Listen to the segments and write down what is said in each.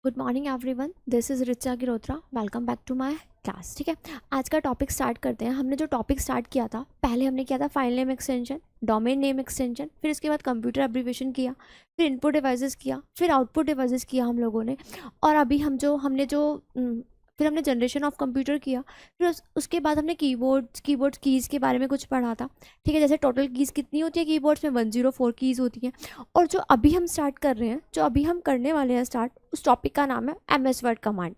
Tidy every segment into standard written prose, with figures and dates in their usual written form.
Good morning everyone, this is Richa Girotra. Welcome back to my class. ठीक है, आज का टॉपिक स्टार्ट करते हैं। हमने जो टॉपिक स्टार्ट किया था, पहले हमने किया था file name extension, domain name extension, फिर इसके बाद कंप्यूटर एब्रीविएशन किया, फिर इनपुट डिवाइसेस किया, फिर आउटपुट डिवाइसेस किया हम लोगों ने। और अभी फिर हमने जनरेशन ऑफ कंप्यूटर किया। फिर उसके बाद हमने कीबोर्ड कीज़ के बारे में कुछ पढ़ा था। ठीक है, जैसे टोटल कीज़ कितनी होती है कीबोर्ड्स में, 104 कीज़ होती हैं। और जो अभी हम स्टार्ट कर रहे हैं, जो अभी हम करने वाले हैं स्टार्ट, उस टॉपिक का नाम है MS word command.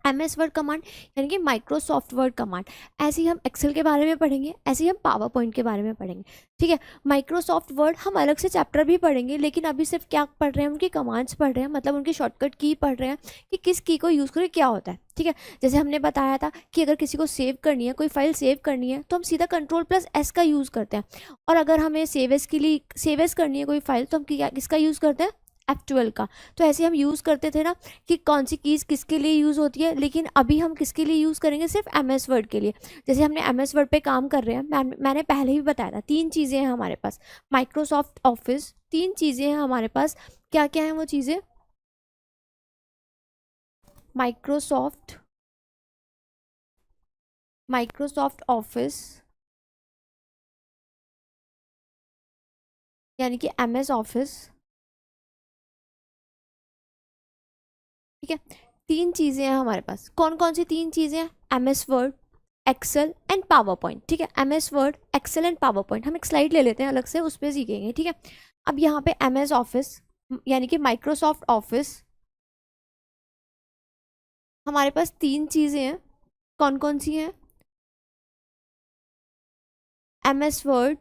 MS word command यानी कि माइक्रोसॉफ्ट वर्ड कमांड। ऐसे ही हम एक्सेल के बारे में पढ़ेंगे, ऐसे ही हम पावर पॉइंट के बारे में पढ़ेंगे। ठीक है, माइक्रोसॉफ्ट वर्ड हम अलग से चैप्टर भी पढ़ेंगे, लेकिन अभी सिर्फ क्या पढ़ रहे हैं, उनकी कमांड्स पढ़ रहे हैं, मतलब उनकी शॉर्टकट की पढ़ रहे हैं कि किस की को यूज़ करके क्या होता है। ठीक है, जैसे हमने बताया था कि अगर किसी को सेव करनी है, कोई फाइल सेव करनी है, तो हम सीधा Ctrl+S का यूज़ करते हैं। और अगर हमें सेव एस के लिए सेव एस करनी है कोई फाइल, तो हम किसका यूज़ करते हैं, F12 का। तो ऐसे हम यूज़ करते थे ना कि कौन सी कीज़ किसके लिए यूज़ होती है, लेकिन अभी हम किसके लिए यूज़ करेंगे, सिर्फ MS वर्ड के लिए। जैसे हमने MS वर्ड पे काम कर रहे हैं, मैंने पहले ही बताया था, 3 चीज़ें हैं हमारे पास। माइक्रोसॉफ्ट ऑफिस, 3 चीज़ें हैं हमारे पास। क्या क्या हैं वो चीज़ें? माइक्रोसॉफ्ट ऑफिस यानी कि MS ऑफिस। ठीक है, 3 चीज़ें हैं हमारे पास। कौन कौन सी 3 चीज़ें हैं? MS Word, Excel and PowerPoint. ठीक है, MS Word, Excel and PowerPoint. हम एक स्लाइड ले लेते हैं अलग से, उस पर सीखेंगे। ठीक है, अब यहाँ पे MS ऑफिस यानी कि माइक्रोसॉफ्ट ऑफिस, हमारे पास 3 चीज़ें हैं। कौन कौन सी हैं? MS Word,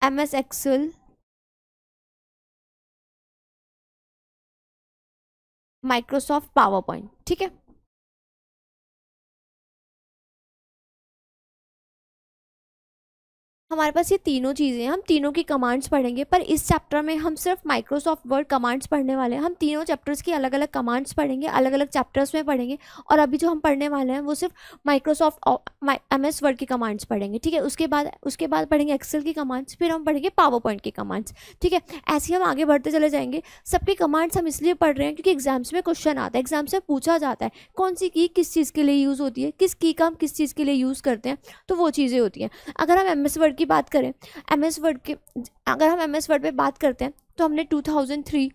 MS Excel, Microsoft PowerPoint. ठीक है, हमारे पास ये तीनों चीज़ें हैं। हम तीनों की कमांड्स पढ़ेंगे, पर इस चैप्टर में हम सिर्फ माइक्रोसॉफ्ट वर्ड कमांड्स पढ़ने वाले हैं। हम तीनों चैप्टर्स की अलग अलग कमांड्स पढ़ेंगे, अलग अलग चैप्टर्स में पढ़ेंगे। और अभी जो हम पढ़ने वाले हैं वो सिर्फ माइक्रोसॉफ्ट MS वर्ड की कमांड्स पढ़ेंगे। ठीक है, उसके बाद पढ़ेंगे एक्सेल की कमांड्स, फिर हम पढ़ेंगे पावर पॉइंट की कमांड्स। ठीक है, ऐसे ही हम आगे बढ़ते चले जाएंगे। सबकी कमांड्स हम इसलिए पढ़ रहे हैं क्योंकि एग्जाम्स में क्वेश्चन आता है, एग्जाम से पूछा जाता है कौन सी की किस चीज़ के लिए यूज़ होती है, किस की का हम किस चीज़ के लिए यूज़ करते हैं, तो वो चीज़ें होती हैं। अगर हम MS वर्ड की बात करें, MS वर्ड के अगर हम MS वर्ड पे बात करते हैं, तो हमने 2003,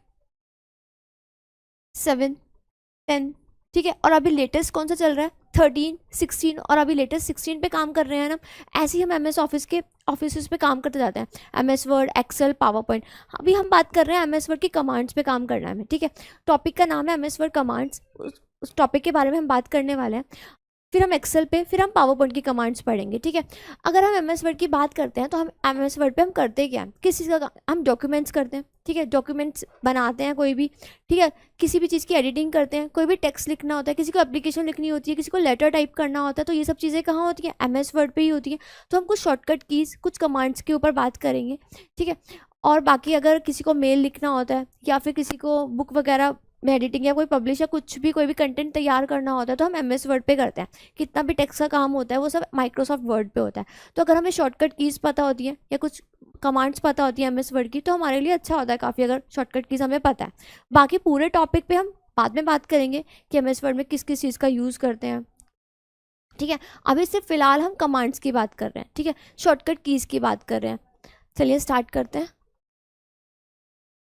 7, 10, ठीक है, और अभी लेटेस्ट कौन सा चल रहा है, 13, 16, और अभी लेटेस्ट 16 पे काम कर रहे हैं ना। ऐसे ही हम MS ऑफिस के ऑफिस पे काम करते जाते हैं, MS Word, Excel, PowerPoint. अभी हम बात कर रहे हैं MS वर्ड की कमांड्स पे काम करना है हमें। ठीक है, टॉपिक का नाम है MS वर्ड कमांड्स। उस टॉपिक के बारे में हम बात करने वाले हैं। फिर हम एक्सेल पे, फिर हम पावर पॉइंट की कमांड्स पढ़ेंगे। ठीक है, अगर हम MS वर्ड की बात करते हैं, तो हम MS वर्ड पे हम करते क्या हैं, किस चीज़ का हम डॉक्यूमेंट्स करते हैं। ठीक है, डॉक्यूमेंट्स बनाते हैं कोई भी। ठीक है, किसी भी चीज़ की एडिटिंग करते हैं, कोई भी टेक्स्ट लिखना होता है, किसी को एप्लीकेशन लिखनी होती है, किसी को लेटर टाइप करना होता है, तो ये सब चीज़ें कहाँ होती हैं, MS वर्ड पे ही होती हैं। तो हम कुछ शॉर्टकट कीज़, कुछ कमांड्स के ऊपर बात करेंगे। ठीक है, और बाकी अगर किसी को मेल लिखना होता है, या फिर किसी को बुक वगैरह में एडिटिंग, या कोई पब्लिश या कुछ भी कोई भी कंटेंट तैयार करना होता है, तो हम MS वर्ड पे करते हैं। कितना भी टेक्स्ट का काम होता है वो सब माइक्रोसॉफ्ट वर्ड पे होता है। तो अगर हमें शॉर्टकट कीज़ पता होती है या कुछ कमांड्स पता होती है MS वर्ड की, तो हमारे लिए अच्छा होता है काफ़ी, अगर शॉर्टकट कीज़ हमें पता है। बाकी पूरे टॉपिक पे हम बाद में बात करेंगे कि MS वर्ड में किस किस चीज़ का यूज़ करते हैं। ठीक है, अभी सिर्फ फिलहाल हम कमांड्स की बात कर रहे हैं। ठीक है, शॉर्टकट कीज़ की बात कर रहे हैं। चलिए स्टार्ट करते हैं।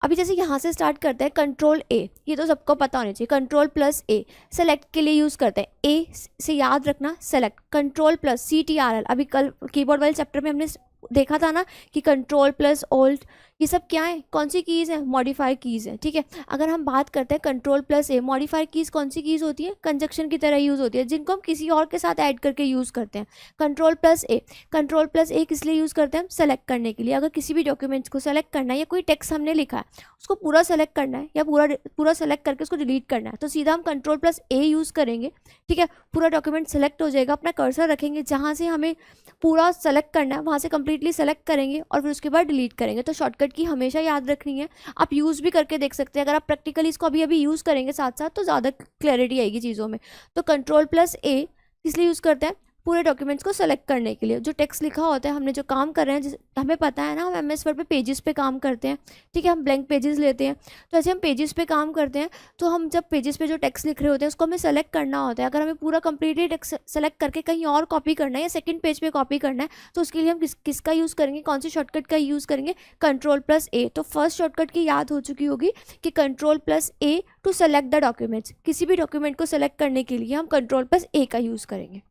अभी जैसे यहाँ से स्टार्ट करते हैं, Ctrl+A, ये तो सबको पता होना चाहिए। Ctrl+A सेलेक्ट के लिए यूज़ करते हैं। A से याद रखना, सेलेक्ट। Ctrl+CTRL, अभी कल कीबोर्ड वाले चैप्टर में हमने देखा था ना कि Ctrl+Alt, ये सब क्या है, कौन सी कीज़ है, मॉडिफायर कीज़ है। ठीक है, अगर हम बात करते हैं Ctrl+A, मॉडिफायर कीज़ कौन सी कीज़ होती है, कंजक्शन की तरह यूज़ होती है, जिनको हम किसी और के साथ ऐड करके यूज़ करते हैं। Ctrl+A किस लिए यूज़ करते हैं हम, सेलेक्ट करने के लिए। अगर किसी भी डॉक्यूमेंट्स को सेलेक्ट करना है, या कोई टेक्स्ट हमने लिखा है उसको पूरा सेलेक्ट करना है, या पूरा सेलेक्ट करके उसको डिलीट करना है, तो सीधा हम Ctrl+A यूज़ करेंगे। ठीक है, पूरा डॉक्यूमेंट सेलेक्ट हो जाएगा, अपना कर्सर रखेंगे जहाँ से हमें पूरा सेलेक्ट करना है, वहाँ से कंप्लीटली सेलेक्ट करेंगे, और फिर उसके बाद डिलीट करेंगे। तो शॉर्टकट की हमेशा याद रखनी है। आप यूज़ भी करके देख सकते हैं, अगर आप प्रैक्टिकली इसको अभी अभी यूज़ करेंगे साथ साथ, तो ज़्यादा क्लैरिटी आएगी चीज़ों में। तो Ctrl+A किस लिए यूज़ करते हैं, पूरे डॉक्यूमेंट्स को सेलेक्ट करने के लिए। जो टेक्स्ट लिखा होता है, हमने जो काम कर रहे हैं, हमें पता है ना हम एमएस वर्ड पे पेजेस पे काम करते हैं, ठीक है, हम ब्लैंक पेजेस लेते हैं। तो ऐसे हम पेजेस पे काम करते हैं, तो हम जब पेजेस पे जो टेक्स्ट लिख रहे होते हैं उसको हमें सेलेक्ट करना होता है। अगर हमें पूरा कंप्लीटली टेक्स्ट सेलेक्ट करके कहीं और कॉपी करना है या सेकंड पेज पे कॉपी करना है, तो उसके लिए हम किसका यूज़ करेंगे, कौन सी शॉर्टकट का यूज़ करेंगे, Ctrl+A। तो फर्स्ट शॉर्टकट की याद हो चुकी होगी कि Ctrl+A to select the documents. किसी भी डॉक्यूमेंट को सेलेक्ट करने के लिए हम Ctrl+A का यूज़ करेंगे,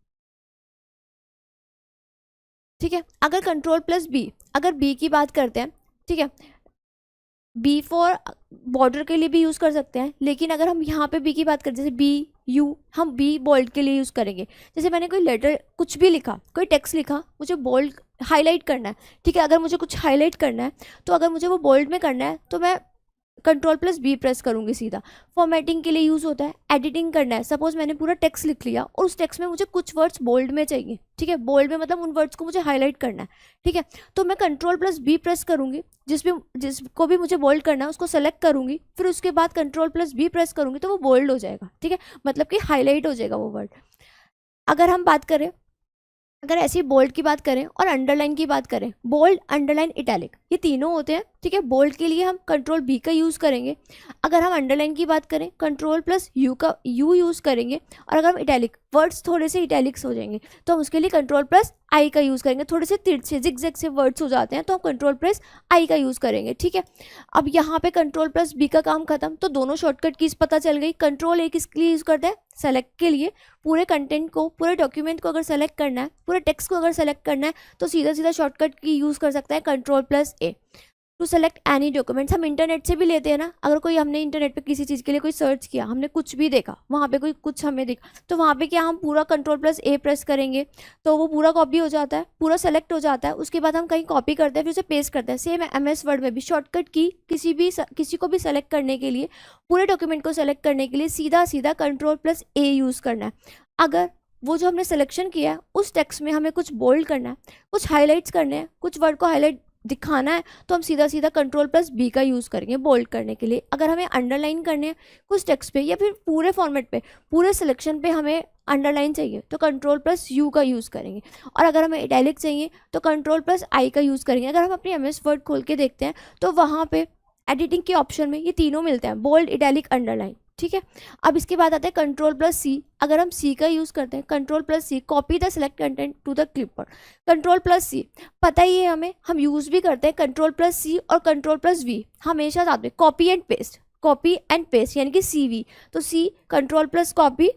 ठीक है। अगर Ctrl+B, अगर B की बात करते हैं, ठीक है, बी फॉर बॉर्डर के लिए भी यूज़ कर सकते हैं, लेकिन अगर हम यहाँ पे बी की बात करें, जैसे बी यू, हम बी बोल्ड के लिए यूज़ करेंगे। जैसे मैंने कोई लेटर कुछ भी लिखा, कोई टेक्स्ट लिखा, मुझे बोल्ड हाईलाइट करना है, ठीक है। अगर मुझे कुछ हाईलाइट करना है, तो अगर मुझे वो बोल्ड में करना है तो मैं Ctrl+B प्रेस करूँगी सीधा। फॉर्मेटिंग के लिए यूज़ होता है। एडिटिंग करना है, सपोज मैंने पूरा टेक्स्ट लिख लिया और उस टेक्स्ट में मुझे कुछ वर्ड्स बोल्ड में चाहिए, ठीक है, बोल्ड में मतलब उन वर्ड्स को मुझे हाईलाइट करना है, ठीक है। तो मैं Ctrl+B प्रेस करूँगी, जिसको भी मुझे बोल्ड करना है उसको सेलेक्ट करूँगी, फिर उसके बाद Ctrl+B प्रेस करूँगी तो वो बोल्ड हो जाएगा, ठीक है, मतलब कि हाईलाइट हो जाएगा वो वर्ड। अगर हम बात करें, अगर ऐसी बोल्ड की बात करें और अंडरलाइन की बात करें, बोल्ड, अंडरलाइन, इटैलिक, ये तीनों होते हैं, ठीक है। बोल्ड के लिए हम Ctrl+B का यूज़ करेंगे। अगर हम अंडरलाइन की बात करें, Ctrl+U का यूज़ करेंगे। और अगर हम इटैलिक, वर्ड्स थोड़े से इटैलिक्स हो जाएंगे तो हम उसके लिए Ctrl+I का यूज़ करेंगे। थोड़े से तिरछे जिगजैग से वर्ड्स हो जाते हैं तो हम Ctrl+I का यूज़ करेंगे, ठीक है। अब यहाँ पे Ctrl+B का काम खत्म, तो दोनों शॉर्टकट कीज पता चल गई। Ctrl+A किसके लिए यूज़ करते हैं, सेलेक्ट के लिए। पूरे कंटेंट को, पूरे डॉक्यूमेंट को अगर सेलेक्ट करना है, पूरे टेक्स्ट को अगर सेलेक्ट करना है, तो सीधा सीधा शॉर्टकट की यूज़ कर सकता है Ctrl+A to select any documents. हम इंटरनेट से भी लेते हैं ना, अगर कोई, हमने इंटरनेट पे किसी चीज़ के लिए कोई सर्च किया, हमने कुछ भी देखा, वहाँ पे कोई कुछ हमें दिखा, तो वहाँ पे क्या हम पूरा Ctrl+A प्रेस करेंगे तो वो पूरा कॉपी हो जाता है, पूरा सेलेक्ट हो जाता है। उसके बाद हम कहीं कॉपी करते हैं, फिर उसे पेस्ट करते हैं। सेम MS वर्ड में भी शॉर्टकट की किसी को भी सेलेक्ट करने के लिए, पूरे डॉक्यूमेंट को सेलेक्ट करने के लिए सीधा सीधा Ctrl+A यूज़ करना है। अगर वो जो हमने सिलेक्शन किया है उस टेक्स्ट में हमें कुछ बोल्ड करना है, कुछ हाईलाइट्स करने हैं, कुछ वर्ड को हाईलाइट दिखाना है, तो हम सीधा सीधा Ctrl+B का यूज़ करेंगे बोल्ड करने के लिए। अगर हमें अंडरलाइन करने हैं कुछ टेक्स्ट पे या फिर पूरे फॉर्मेट पे, पूरे सिलेक्शन पे हमें अंडरलाइन चाहिए तो Ctrl+U का यूज़ करेंगे। और अगर हमें इटैलिक चाहिए तो Ctrl+I का यूज़ करेंगे। अगर हम अपनी MS वर्ड खोल के देखते हैं तो वहाँ पे एडिटिंग के ऑप्शन में ये तीनों मिलते हैं, बोल्ड, इटैलिक, अंडरलाइन, ठीक है। अब इसके बाद आता है Ctrl+C। अगर हम C का यूज़ करते हैं, Ctrl+C, copy the select content to the clipboard. Ctrl+C पता ही है हमें, हम यूज़ भी करते हैं Ctrl+C और Ctrl+V हमेशा साथ में। कॉपी एंड पेस्ट यानी कि CV, तो C Ctrl+Copy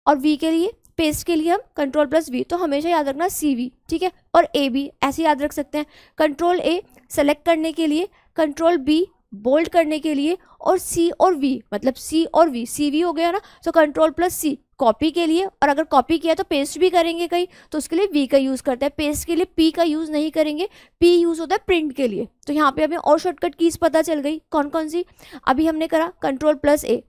और V के लिए, पेस्ट के लिए हम Ctrl+V, तो हमेशा याद रखना CV, ठीक है। और A भी ऐसे याद रख सकते हैं, Ctrl+A सेलेक्ट करने के लिए, Ctrl+B बोल्ड करने के लिए, और C और V मतलब C और V, CV हो गया ना, तो Ctrl+C कॉपी के लिए, और अगर कॉपी किया तो पेस्ट भी करेंगे कहीं, तो उसके लिए V का यूज़ करते हैं। पेस्ट के लिए P का यूज़ नहीं करेंगे, P यूज़ होता है प्रिंट के लिए। तो यहाँ पे हमें और शॉर्टकट कीज पता चल गई, कौन कौन सी। अभी हमने करा Ctrl+A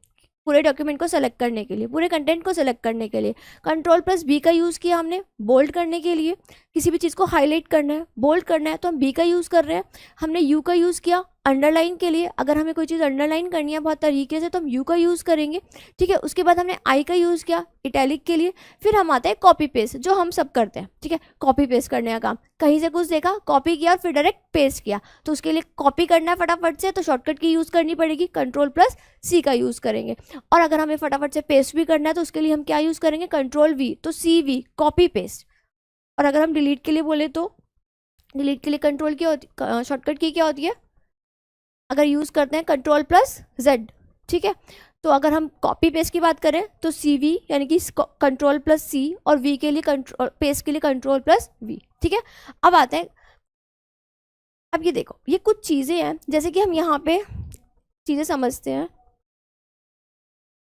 पूरे डॉक्यूमेंट को सेलेक्ट करने के लिए, पूरे कंटेंट को सेलेक्ट करने के लिए। Ctrl+B का यूज़ किया हमने बोल्ड करने के लिए, किसी भी चीज़ को हाईलाइट करना है, बोल्ड करना है, तो हम B का यूज़ कर रहे हैं। हमने U का यूज़ किया अंडरलाइन के लिए, अगर हमें कोई चीज़ अंडरलाइन करनी है बहुत तरीके से तो हम U का यूज़ करेंगे, ठीक है। उसके बाद हमने I का यूज़ किया इटैलिक के लिए। फिर हम आते हैं कॉपी पेस्ट, जो हम सब करते हैं, ठीक है, कॉपी पेस्ट करने का काम। कहीं से कुछ देखा, कॉपी किया और फिर डायरेक्ट पेस्ट किया, तो उसके लिए कॉपी करना है फटाफट से, तो शॉर्टकट की यूज़ करनी पड़ेगी, Ctrl+C का यूज़ करेंगे। और अगर हमें फटाफट से पेस्ट भी करना है तो उसके लिए हम क्या यूज़ करेंगे, Ctrl+V, तो CV कॉपी पेस्ट। और अगर हम डिलीट के लिए बोले तो डिलीट के लिए कंट्रोल क्या होती, शॉर्टकट की क्या होती है, अगर यूज़ करते हैं Ctrl+Z, ठीक है। तो अगर हम कॉपी पेस्ट की बात करें तो CV यानी कि Ctrl+C, और V के लिए पेस्ट के लिए Ctrl+V, ठीक है। अब आते हैं, अब ये देखो, ये कुछ चीज़ें हैं, जैसे कि हम यहाँ पे चीज़ें समझते हैं।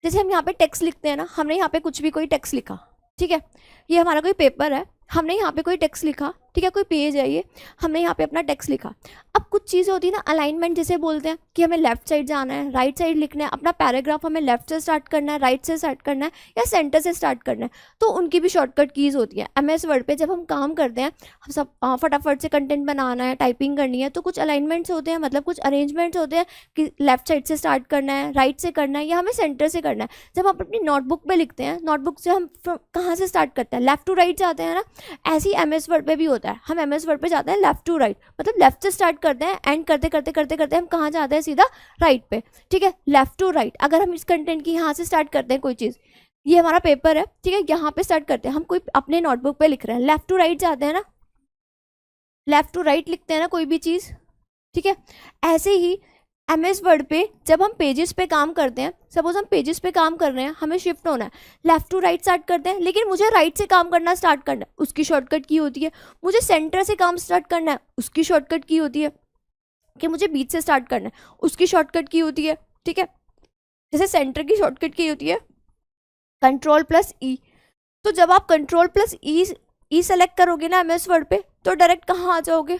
जैसे हम यहाँ पे टेक्स्ट लिखते हैं ना, हमने यहाँ पे कुछ भी कोई टेक्स्ट लिखा, ठीक है, ये हमारा कोई पेपर है, हमने यहाँ पे कोई टेक्स्ट लिखा, ठीक ठीक है, कोई पेज है ये, हमने यहाँ पे अपना टेक्स्ट लिखा। अब कुछ चीज़ें होती है ना, अलाइनमेंट जिसे बोलते हैं कि हमें लेफ्ट साइड जाना है, राइट साइड लिखना है, अपना पैराग्राफ हमें लेफ्ट से स्टार्ट करना है, राइट से स्टार्ट करना है या सेंटर से स्टार्ट करना है, तो उनकी भी शॉर्टकट कीज़ होती है। MS वर्ड पे जब हम काम करते हैं, हम सब फटाफट से कंटेंट बनाना है, टाइपिंग करनी है, तो कुछ अलाइनमेंट्स होते हैं, मतलब कुछ अरेंजमेंट्स होते हैं कि लेफ्ट साइड से स्टार्ट करना है, राइट से करना है या हमें सेंटर से करना है। जब हम अपनी नोटबुक पे लिखते हैं, नोटबुक से हम कहाँ से स्टार्ट करते हैं, लेफ्ट टू राइट जाते हैं ना, ऐसे ही MS वर्ड पे भी होता है। हम MS वर्ड पे जाते हैं लेफ्ट टू राइट, मतलब लेफ्ट से स्टार्ट करते हैं, एंड करते करते करते करते हम कहाँ जाते हैं, सीधा राइट पे। ठीक है, लेफ्ट टू राइट। अगर हम इस कंटेंट की यहाँ से स्टार्ट करते हैं कोई चीज़, ये हमारा पेपर है, ठीक है, यहाँ पे स्टार्ट करते हैं, हम कोई अपने नोटबुक पे लिख रहे हैं, लेफ्ट टू राइट जाते हैं ना, लेफ्ट टू राइट लिखते हैं ना कोई भी चीज़। ठीक है, ऐसे ही MS वर्ड पे जब हम पेजेस पे काम करते हैं, सपोज हम पेजेस पे काम कर रहे हैं, हमें शिफ्ट होना है, लेफ्ट टू राइट स्टार्ट करते हैं, लेकिन मुझे राइट से काम करना स्टार्ट करना है, उसकी शॉर्टकट की होती है। मुझे सेंटर से काम स्टार्ट करना है, उसकी शॉर्टकट की होती है। कि मुझे बीच से स्टार्ट करना है, उसकी शॉर्टकट की होती है। ठीक है, जैसे सेंटर की शॉर्टकट की होती है Ctrl+E। तो जब आप Ctrl+E सेलेक्ट करोगे ना MS वर्ड पे, तो डायरेक्ट कहाँ आ जाओगे,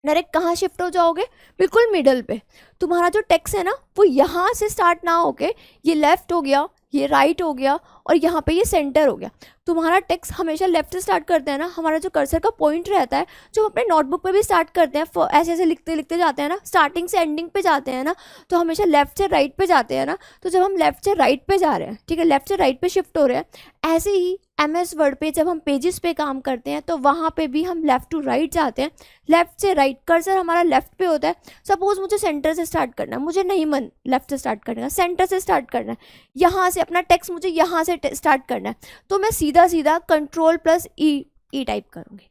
डायरेक्ट कहाँ शिफ्ट हो जाओगे, बिल्कुल मिडल पे। तुम्हारा जो टेक्स्ट है ना, वो यहाँ से स्टार्ट ना होके ये लेफ्ट हो गया, ये राइट हो गया और यहाँ पे ये सेंटर हो गया। तुम्हारा टेक्स्ट हमेशा लेफ्ट से स्टार्ट करते हैं ना, हमारा जो कर्सर का पॉइंट रहता है, जो हम अपने नोटबुक पे भी स्टार्ट करते हैं, ऐसे ऐसे लिखते लिखते जाते हैं ना, स्टार्टिंग से एंडिंग पे जाते हैं ना, तो हमेशा लेफ्ट से राइट पे जाते हैं ना। तो जब हम लेफ्ट से राइट पे जा रहे हैं, ठीक है, लेफ्ट से राइट पे शिफ्ट हो रहे हैं, ऐसे ही MS वर्ड पे जब हम पेजेस पे काम करते हैं, तो वहाँ पे भी हम लेफ्ट टू राइट जाते हैं, लेफ्ट से राइट। कर्सर हमारा लेफ्ट पे होता है। सपोज मुझे सेंटर से स्टार्ट करना है, मुझे नहीं मन लेफ्ट से स्टार्ट करने का, सेंटर से स्टार्ट करना है, यहाँ से अपना टेक्स्ट मुझे यहाँ से स्टार्ट करना है, तो मैं सीधा सीधा Ctrl+E टाइप करूँगी,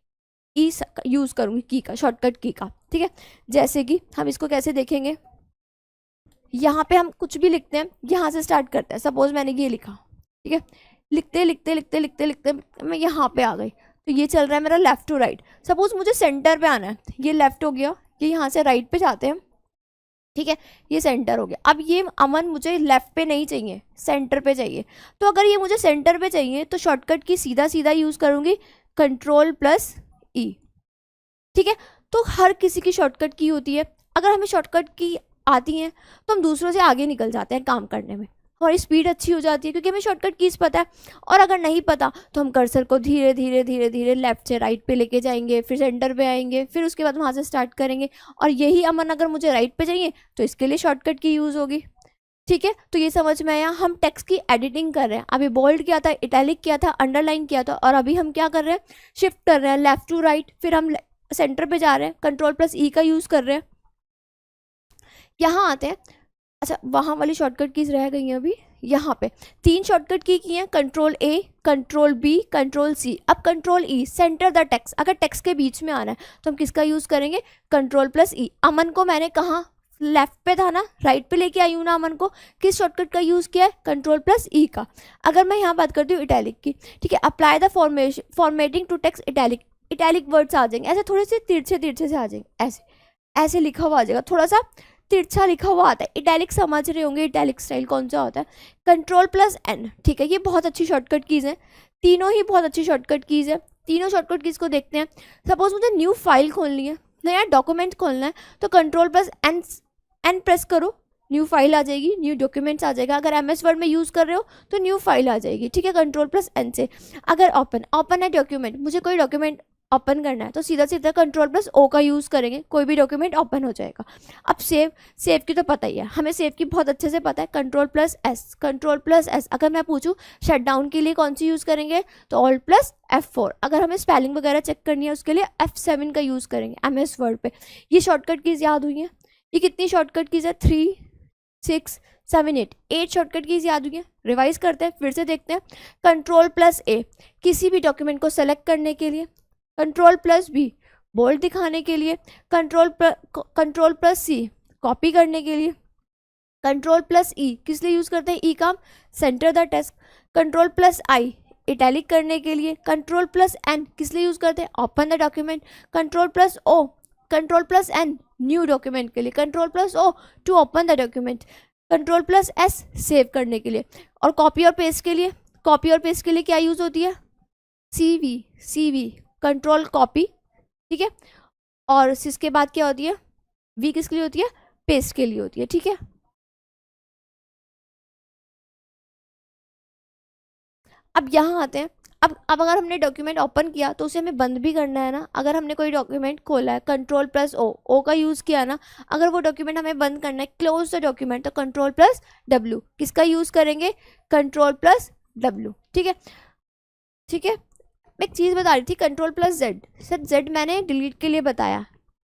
ई यूज़ करूँगी की का, शॉर्टकट की का। ठीक है, जैसे कि हम इसको कैसे देखेंगे, यहाँ पे हम कुछ भी लिखते हैं, यहाँ से स्टार्ट करते हैं। सपोज मैंने ये लिखा, ठीक है, लिखते लिखते लिखते लिखते लिखते मैं यहाँ पे आ गई, तो ये चल रहा है मेरा लेफ्ट टू राइट। सपोज मुझे सेंटर पे आना है, ये लेफ्ट हो गया, ये यहाँ से राइट पे जाते हैं, ठीक है, ये सेंटर हो गया। अब ये अमन मुझे लेफ्ट पे नहीं चाहिए, सेंटर पे चाहिए। तो अगर ये मुझे सेंटर पे चाहिए, तो शॉर्टकट की सीधा सीधा यूज़ करूँगी Ctrl+E। ठीक है, तो हर किसी की शॉर्टकट की होती है। अगर हमें शॉर्टकट की आती हैं, तो हम दूसरों से आगे निकल जाते हैं काम करने में, हमारी स्पीड अच्छी हो जाती है, क्योंकि हमें शॉर्टकट कीज पता है। और अगर नहीं पता, तो हम कर्सर को धीरे धीरे धीरे धीरे लेफ्ट से राइट पे लेके जाएंगे, फिर सेंटर पे आएंगे, फिर उसके बाद वहाँ से स्टार्ट करेंगे। और यही अमन अगर मुझे राइट पे चाहिए, तो इसके लिए शॉर्टकट की यूज़ होगी। ठीक है, तो ये समझ में आया। हम टेक्स्ट की एडिटिंग कर रहे हैं, अभी बोल्ड किया था, इटैलिक किया था, अंडरलाइन किया था, और अभी हम क्या कर रहे हैं, शिफ्ट कर रहे हैं लेफ्ट टू राइट, फिर हम सेंटर पे जा रहे हैं, Ctrl+E का यूज़ कर रहे हैं। यहाँ आते हैं, अच्छा वहाँ वाली शॉर्टकट कीज रह गई हैं अभी। यहाँ पे 3 शॉर्टकट की हैं, Ctrl+A, Ctrl+B, Ctrl+C। अब Ctrl+E, सेंटर द टेक्स्ट। अगर टेक्स्ट के बीच में आना है, तो हम किसका यूज़ करेंगे, Ctrl+E। अमन को मैंने कहाँ, लेफ्ट पे था ना, राइट पे लेके आई हूँ ना अमन को, किस शॉर्टकट का यूज़ किया है, Ctrl+E का। अगर मैं यहाँ बात करती हूँ इटैलिक की, ठीक है, apply the formatting to text italic. Italic words आ जाएंगे, ऐसे थोड़े से तिरछे तिरछे से आ जाएंगे, ऐसे ऐसे लिखा हुआ आ जाएगा, थोड़ा सा तिरछा लिखा हुआ आता है। इटैलिक समझ रहे होंगे, इटैलिक स्टाइल कौन सा होता है, Ctrl+N। ठीक है, ये बहुत अच्छी शॉर्टकट कीज़ हैं, तीनों ही बहुत अच्छी शॉर्टकट कीज़ है। तीनों शॉर्टकट कीज़ को देखते हैं। सपोज मुझे न्यू फाइल खोलनी है, नया डॉक्यूमेंट खोलना है, तो Ctrl+N प्रेस करो, न्यू फाइल आ जाएगी, न्यू डॉक्यूमेंट्स आ जाएगा। अगर MS वर्ड में यूज़ कर रहे हो, तो न्यू फाइल आ जाएगी। ठीक है, Ctrl+N से। अगर ओपन है डॉक्यूमेंट, मुझे कोई डॉक्यूमेंट ओपन करना है, तो सीधा सीधा Ctrl+O का यूज़ करेंगे, कोई भी डॉक्यूमेंट ओपन हो जाएगा। अब सेव की तो पता ही है, हमें सेव की बहुत अच्छे से पता है, Ctrl+S। अगर मैं पूछूं शट डाउन के लिए कौन सी यूज़ करेंगे, तो Alt+F4। अगर हमें स्पेलिंग वगैरह चेक करनी है, उसके लिए F7 का यूज़ करेंगे MS वर्ड पे। ये शॉर्टकट कीज़ याद हुई हैं। ये कितनी शॉर्टकट कीज़ है, 3, 6, 7, 8 शॉर्टकट कीज़ याद हुई हैं। रिवाइज करते हैं, फिर से देखते हैं। Ctrl+A किसी भी डॉक्यूमेंट को सेलेक्ट करने के लिए, Ctrl+B बोल्ड दिखाने के लिए, Ctrl+C कॉपी करने के लिए, Ctrl+E किस लिए यूज़ करते हैं, ई का, centre the text, Ctrl+I italic करने के लिए, Ctrl+N किस लिए यूज़ करते हैं, open the document, Ctrl+N new document के लिए, Ctrl+O to open the document, Ctrl+S save करने के लिए। और कॉपी और पेस्ट के लिए क्या यूज़ होती है, CV Control कॉपी, ठीक है। और इसके बाद क्या होती है, वी किसके लिए होती है, पेस्ट के लिए होती है, ठीक है। अब यहाँ आते हैं, अब अगर हमने डॉक्यूमेंट ओपन किया तो उसे हमें बंद भी करना है ना। अगर हमने कोई डॉक्यूमेंट खोला है, कंट्रोल प्लस ओ का यूज़ किया ना, अगर वो डॉक्यूमेंट हमें बंद करना है, क्लोज द डॉक्यूमेंट, तो कंट्रोल प्लस डब्ल्यू, किसका यूज़ करेंगे, कंट्रोल प्लस डब्ल्यू, ठीक है। ठीक है, मैं एक चीज़ बता रही थी, control plus Z, sir Z मैंने डिलीट के लिए बताया,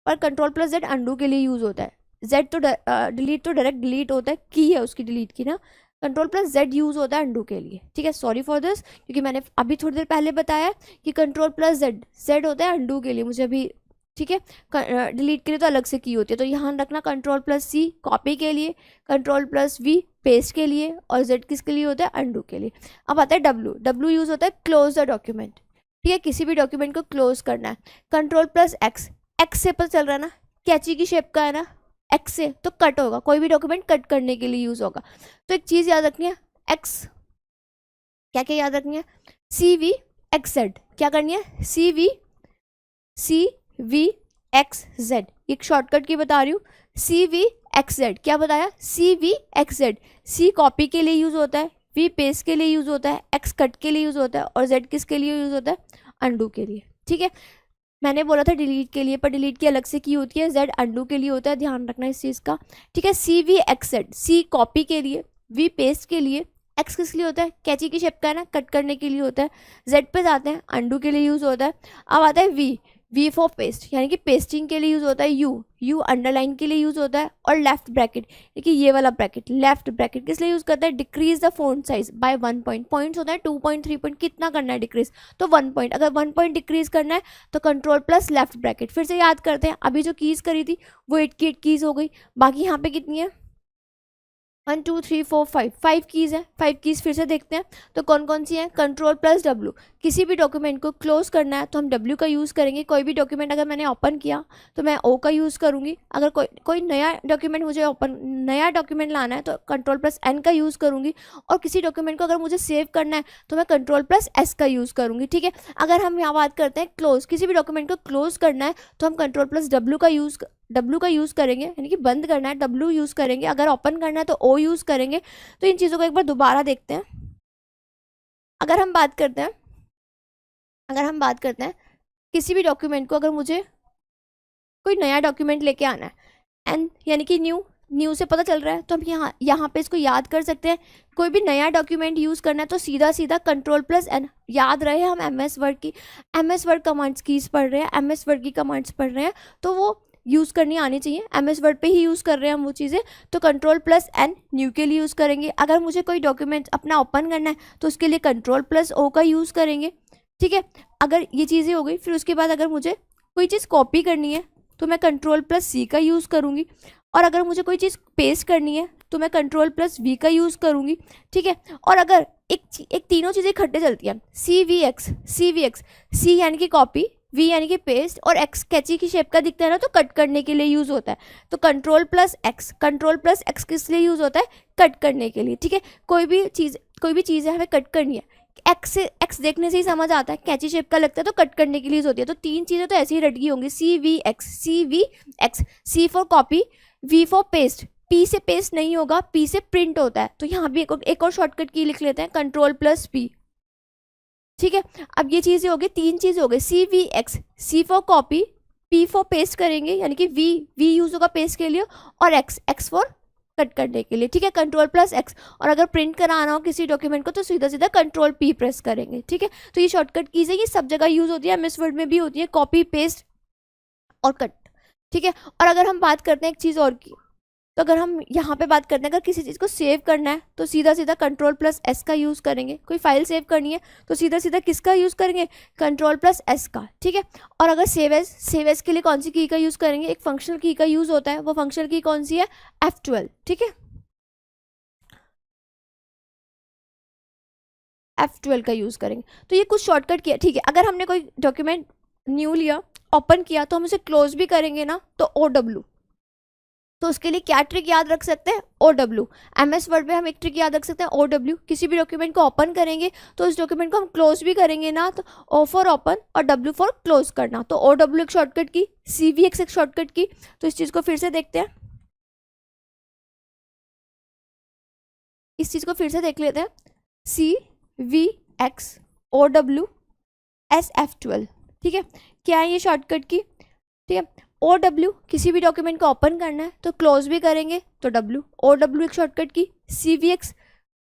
पर कंट्रोल प्लस जेड अंडू के लिए यूज़ होता है। जेड तो डिलीट तो डायरेक्ट डिलीट होता है, की है उसकी डिलीट की ना, कंट्रोल प्लस जेड यूज़ होता है अंडू के लिए, ठीक है। सॉरी फॉर दिस, क्योंकि मैंने अभी थोड़ी देर पहले बताया कि कंट्रोल प्लस जेड, जेड होता है अंडू के लिए, मुझे अभी, ठीक है। डिलीट के लिए तो अलग से की होती है, तो यहाँ रखना कंट्रोल प्लस सी कॉपी के लिए, कंट्रोल प्लस वी पेस्ट के लिए, और जेड किसके लिए होता है, अंडू के लिए। अब आता है डब्ल्यू, डब्ल्यू यूज़ होता है क्लोज द डॉक्यूमेंट, ठीक है, किसी भी डॉक्यूमेंट को क्लोज करना है। कंट्रोल प्लस एक्स, एक्स से पता चल रहा है ना, कैची की शेप का है ना, एक्स से तो कट होगा, कोई भी डॉक्यूमेंट कट करने के लिए यूज़ होगा। तो एक चीज़ याद रखनी है, एक्स, क्या क्या याद रखनी है, सी वी एक्स जेड, क्या करनी है, सी वी एक्स जेड, एक शॉर्टकट की बता रही हूँ, सी वी एक्स जेड, क्या बताया, C V X Z, C copy के लिए यूज़ होता है, वी पेस्ट के लिए यूज़ होता है, एक्स कट के लिए यूज़ होता है, और जेड किसके लिए यूज़ होता है, अंडू के लिए, ठीक है। मैंने बोला था डिलीट के लिए, पर डिलीट की अलग से की होती है, जेड अंडू के लिए होता है, ध्यान रखना इस चीज़ का, ठीक है। C V X Z, C copy के लिए, वी पेस्ट के लिए, एक्स किस लिए होता है, कैची की शेप का है ना, कट करने के लिए होता है, जेड पे जाते हैं, अंडू के लिए यूज़ होता है। अब आता है वी फॉर पेस्ट, यानी कि पेस्टिंग के लिए यूज़ होता है, यू अंडरलाइन के लिए यूज़ होता है, और लेफ्ट ब्रैकेट, देखिए ये वाला ब्रैकेट, लेफ्ट ब्रैकेट किस लिए यूज़ करता है, decrease the font size by 1 point, points होता है 2 पॉइंट 3 पॉइंट, कितना करना है डिक्रीज, तो 1 पॉइंट, अगर 1 पॉइंट डिक्रीज करना है तो कंट्रोल प्लस लेफ्ट ब्रैकेट। फिर से याद करते हैं, अभी जो कीज़ करी थी वो 8 की 8 कीज़ हो गई, बाकी यहाँ पे कितनी है, 1 2 3 4 5, 5 कीज़ है, 5 कीज़ फिर से देखते हैं, तो कौन कौन सी हैं, कंट्रोल प्लस डब्ल्यू, किसी भी डॉक्यूमेंट को क्लोज करना है तो हम डब्ल्यू का यूज़ करेंगे। कोई भी डॉक्यूमेंट अगर मैंने ओपन किया तो मैं ओ का यूज़ करूँगी, अगर कोई नया डॉक्यूमेंट मुझे नया डॉक्यूमेंट लाना है तो कंट्रोल प्लस एन का यूज़ करूँगी, और किसी डॉक्यूमेंट को अगर मुझे सेव करना है तो मैं कंट्रोल प्लस एस का यूज़ करूँगी, ठीक है। अगर हम यहाँ बात करते हैं क्लोज, किसी भी डॉक्यूमेंट को क्लोज करना है तो हम कंट्रोल प्लस डब्ल्यू का यूज़ करेंगे, यानी कि बंद करना है डब्ल्यू यूज़ करेंगे, अगर ओपन करना है तो ओ यूज़ करेंगे। तो इन चीज़ों को एक बार दोबारा देखते हैं। अगर हम बात करते हैं किसी भी डॉक्यूमेंट को, अगर मुझे कोई नया डॉक्यूमेंट लेके आना है, एंड यानी कि न्यू से पता चल रहा है, तो हम यहाँ पे इसको याद कर सकते हैं। कोई भी नया डॉक्यूमेंट यूज़ करना है तो सीधा सीधा कंट्रोल प्लस एन, याद रहे हम एमएस वर्ड कमांड्स कीज पढ़ रहे हैं, एमएस वर्ड की कमांड्स पढ़ रहे हैं, तो वो यूज़ करनी आनी चाहिए, एमएस वर्ड पे ही यूज़ कर रहे हैं हम वो चीज़ें, तो कंट्रोल प्लस एन न्यू के लिए यूज़ करेंगे। अगर मुझे कोई डॉक्यूमेंट अपना ओपन करना है तो उसके लिए कंट्रोल प्लस ओ का यूज़ करेंगे, ठीक है। अगर ये चीज़ें हो गई, फिर उसके बाद अगर मुझे कोई चीज़ कॉपी करनी है तो मैं कंट्रोल प्लस सी का यूज़ करूँगी, और अगर मुझे कोई चीज़ पेस्ट करनी है तो मैं कंट्रोल प्लस वी का यूज़ करूँगी, ठीक है। और अगर एक तीनों चीज़ें इकट्ठे चलती हैं, सी वी एक्स, सी यानी कि कॉपी, वी यानी कि पेस्ट, और एक्स कैची की शेप का दिखता है ना, तो कट करने के लिए यूज़ होता है, तो कंट्रोल प्लस एक्स किस लिए यूज़ होता है, कट करने के लिए, ठीक है। कोई भी चीज़ है हमें कट करनी है, एक्स देखने से ही समझ आता है, कैची शेप का लगता है तो कट करने के लिए यूज़ होती है, तो तीन चीज़ें तो ऐसे ही रट गई होंगी, C V X, C for copy, V for paste, P से पेस्ट नहीं होगा, पी से प्रिंट होता है, तो यहाँ भी एक और शॉर्टकट की लिख लेते हैं, कंट्रोल प्लस पी, ठीक है। अब ये चीज़ें हो गई, तीन चीज़ें हो गई, C V X, C for copy, P for paste करेंगे, यानी कि वी यूज़ होगा पेस्ट के लिए, और एक्स फॉर कट करने के लिए, ठीक है, कंट्रोल प्लस एक्स। और अगर प्रिंट कराना हो किसी डॉक्यूमेंट को तो सीधा सीधा कंट्रोल पी प्रेस करेंगे, ठीक है। तो ये शॉर्टकट कीज़ है, ये सब जगह यूज़ होती है, एमएस वर्ड में भी होती है, कॉपी पेस्ट और कट, ठीक है। और अगर हम बात करते हैं एक चीज़ और की, तो अगर हम यहाँ पे बात करते हैं, अगर किसी चीज़ को सेव करना है तो सीधा सीधा कंट्रोल प्लस एस का यूज़ करेंगे, कोई फाइल सेव करनी है तो सीधा सीधा किसका यूज़ करेंगे, कंट्रोल प्लस एस का, ठीक है। और अगर सेव एज के लिए कौन सी की का यूज़ करेंगे, एक फंक्शनल की का यूज़ होता है, वो फंक्शनल की कौन सी है, F12, ठीक है, F12 का यूज़ करेंगे। तो ये कुछ शॉर्टकट किया, ठीक है। अगर हमने कोई डॉक्यूमेंट न्यू लिया, ओपन किया, तो हम उसे क्लोज भी करेंगे ना, तो OW, तो उसके लिए क्या ट्रिक याद रख सकते हैं, OW। MS वर्ड में हम एक ट्रिक याद रख सकते हैं, OW। किसी भी डॉक्यूमेंट को ओपन करेंगे तो उस डॉक्यूमेंट को हम क्लोज भी करेंगे ना, तो O फॉर ओपन और W फॉर क्लोज करना। तो OW एक शॉर्टकट की, CVX एक शॉर्टकट की। तो इस चीज़ को फिर से देखते हैं, इस चीज़ को फिर से देख लेते हैं, CVX OW SF12। ठीक है, क्या है ये शॉर्टकट की, ठीक है। OW किसी भी डॉक्यूमेंट को ओपन करना है तो क्लोज भी करेंगे तो W। OW एक शॉर्टकट की, CVX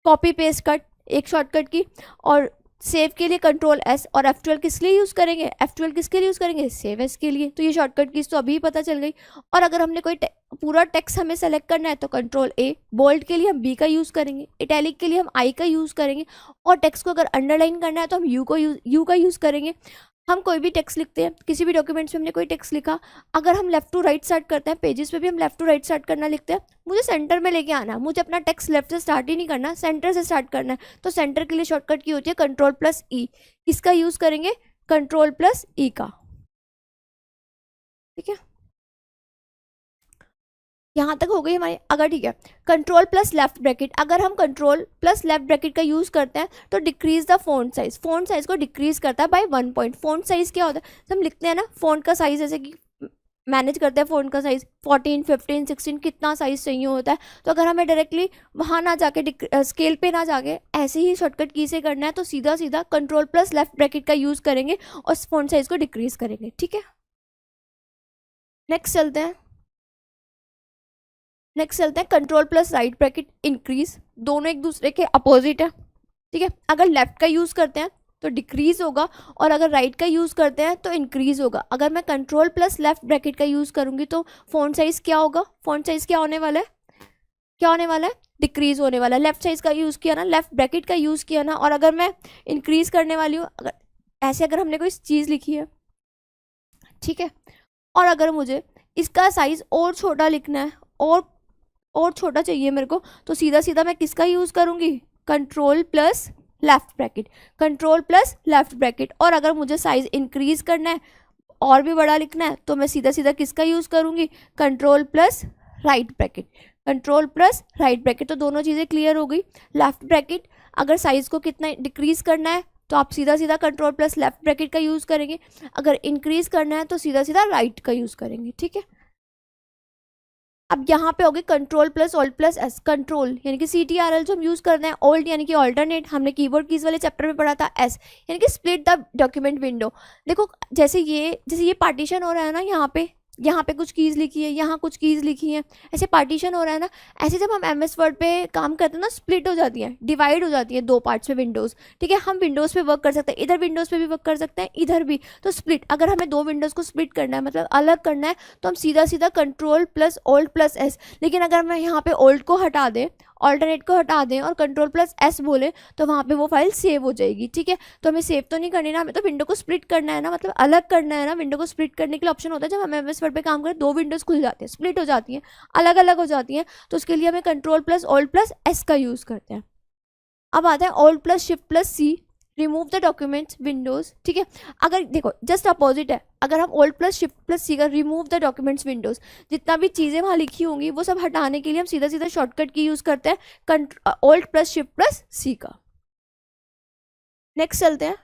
कॉपी पेस्ट कट एक शॉर्टकट की, और सेव के लिए कंट्रोल S, और F12 किस लिए यूज़ करेंगे, F12 किसके लिए यूज़ करेंगे, सेव एस के लिए। तो ये शॉर्टकट कीज तो अभी पता चल गई। और अगर हमने कोई पूरा टेक्स्ट हमें सेलेक्ट करना है तो कंट्रोल A, बोल्ड के लिए हम B का यूज़ करेंगे, इटैलिक के लिए हम I का यूज़ करेंगे, और टेक्स्ट को अगर अंडरलाइन करना है तो हम U का यूज़ करेंगे। हम कोई भी टेक्स्ट लिखते हैं, किसी भी डॉक्यूमेंट्स में हमने कोई टेक्स्ट लिखा, अगर हम लेफ्ट टू राइट स्टार्ट करते हैं, पेजेस पे भी हम लेफ्ट टू राइट स्टार्ट करना लिखते हैं, मुझे सेंटर में लेके आना है, मुझे अपना टेक्स्ट लेफ्ट से स्टार्ट ही नहीं करना, सेंटर से स्टार्ट करना है। तो सेंटर के लिए शॉर्टकट की होती है Ctrl+E। किसका यूज़ करेंगे, Ctrl+E का। ठीक है, यहाँ तक हो गई हमारी। अगर ठीक है, Ctrl+लेफ्ट ब्रैकेट, अगर हम Ctrl+लेफ्ट ब्रैकेट का यूज़ करते हैं तो decrease the font size, font size को डिक्रीज करता है बाय 1 पॉइंट। फ़ॉन्ट साइज क्या होता है, हम लिखते हैं ना फ़ॉन्ट का साइज, जैसे कि मैनेज करते हैं फ़ॉन्ट का साइज 14, 15, 16 कितना साइज चाहिए होता है। तो अगर हमें डायरेक्टली वहाँ ना जाके स्केल पे ना जाके ऐसे ही शॉर्टकट की से करना है तो सीधा सीधा Ctrl+लेफ्ट ब्रैकेट का यूज़ करेंगे और फ़ॉन्ट साइज को डिक्रीज करेंगे। ठीक है, नेक्स्ट चलते हैं, Ctrl+राइट ब्रैकेट इंक्रीज, दोनों एक दूसरे के अपोजिट है। ठीक है, अगर लेफ्ट का यूज़ करते हैं तो डिक्रीज होगा, और अगर राइट का यूज़ करते हैं तो इंक्रीज होगा। अगर मैं Ctrl+लेफ्ट ब्रैकेट का यूज़ करूँगी तो फ़ॉन्ट साइज़ क्या होगा, फ़ॉन्ट साइज़ क्या होने वाला है, क्या होने वाला है, डिक्रीज होने वाला है। लेफ्ट साइज का यूज़ किया ना, लेफ्ट ब्रैकेट का यूज़ किया ना, और अगर मैं इंक्रीज करने वाली हूँ, अगर ऐसे अगर हमने कोई चीज़ लिखी है, ठीक है, और अगर मुझे इसका साइज़ और छोटा लिखना है, और छोटा चाहिए मेरे को, तो सीधा सीधा मैं किसका यूज़ करूँगी, Ctrl+लेफ्ट ब्रैकेट, Ctrl+लेफ्ट ब्रैकेट। और अगर मुझे साइज़ इंक्रीज करना है और भी बड़ा लिखना है तो मैं सीधा सीधा किसका यूज़ करूँगी, Ctrl+राइट ब्रैकेट, Ctrl+राइट ब्रैकेट। तो दोनों चीज़ें क्लियर हो गई। लेफ्ट ब्रैकेट अगर साइज़ को कितना डिक्रीज करना है तो आप सीधा सीधा Ctrl+लेफ्ट ब्रैकेट का यूज़ करेंगे, अगर इंक्रीज करना है तो सीधा सीधा राइट का यूज़ करेंगे। ठीक है, अब यहाँ पे हो गए Ctrl+Alt+S, कंट्रोल यानी कि CTRL जो हम यूज़ करते हैं, ऑल्ट यानी कि ऑल्टरनेट, हमने कीबोर्ड कीज वाले चैप्टर में पढ़ा था, S यानी कि स्प्लिट द डॉक्यूमेंट विंडो। देखो जैसे ये पार्टीशन हो रहा है ना, यहाँ पे कुछ कीज़ लिखी है, यहाँ कुछ कीज़ लिखी हैं, ऐसे पार्टीशन हो रहा है ना, ऐसे जब हम MS वर्ड पे काम करते हैं ना, स्प्लिट हो जाती है, डिवाइड हो जाती है दो पार्ट्स में विंडोज़। ठीक है, हम विंडोज़ पे वर्क कर सकते हैं, इधर विंडोज़ पे भी वर्क कर सकते हैं, इधर भी। तो स्प्लिट, अगर हमें दो विंडोज़ को स्प्लिट करना है, मतलब अलग करना है, तो हम सीधा सीधा Ctrl+Alt+S। लेकिन अगर मैं यहाँ पे ऑल्ट को हटा दें, ऑल्टरनेट को हटा दें और Ctrl+S बोले तो वहाँ पे वो फाइल सेव हो जाएगी। ठीक है, तो हमें सेव तो नहीं करनी ना, हमें तो विंडो को स्प्लिट करना है ना, मतलब अलग करना है ना। विंडो को स्प्लिट करने के लिए ऑप्शन होता है, जब हम MS वर्ड पे काम करें दो विंडोज़ खुल जाती हैं, स्प्लिट हो जाती हैं, अलग अलग हो जाती हैं, तो उसके लिए हमें Ctrl+Alt+S का यूज़ करते हैं। अब आता है Alt+Shift+C, remove the documents Windows. ठीक है, अगर देखो जस्ट अपोजिट है, अगर हम Alt+Shift+C का रिमूव द डॉक्यूमेंट्स विंडोज़, जितना भी चीज़ें वहाँ लिखी होंगी वो सब हटाने के लिए हम सीधा सीधा शॉर्टकट की यूज़ करते हैं Alt+Shift+C का। नेक्स्ट चलते हैं,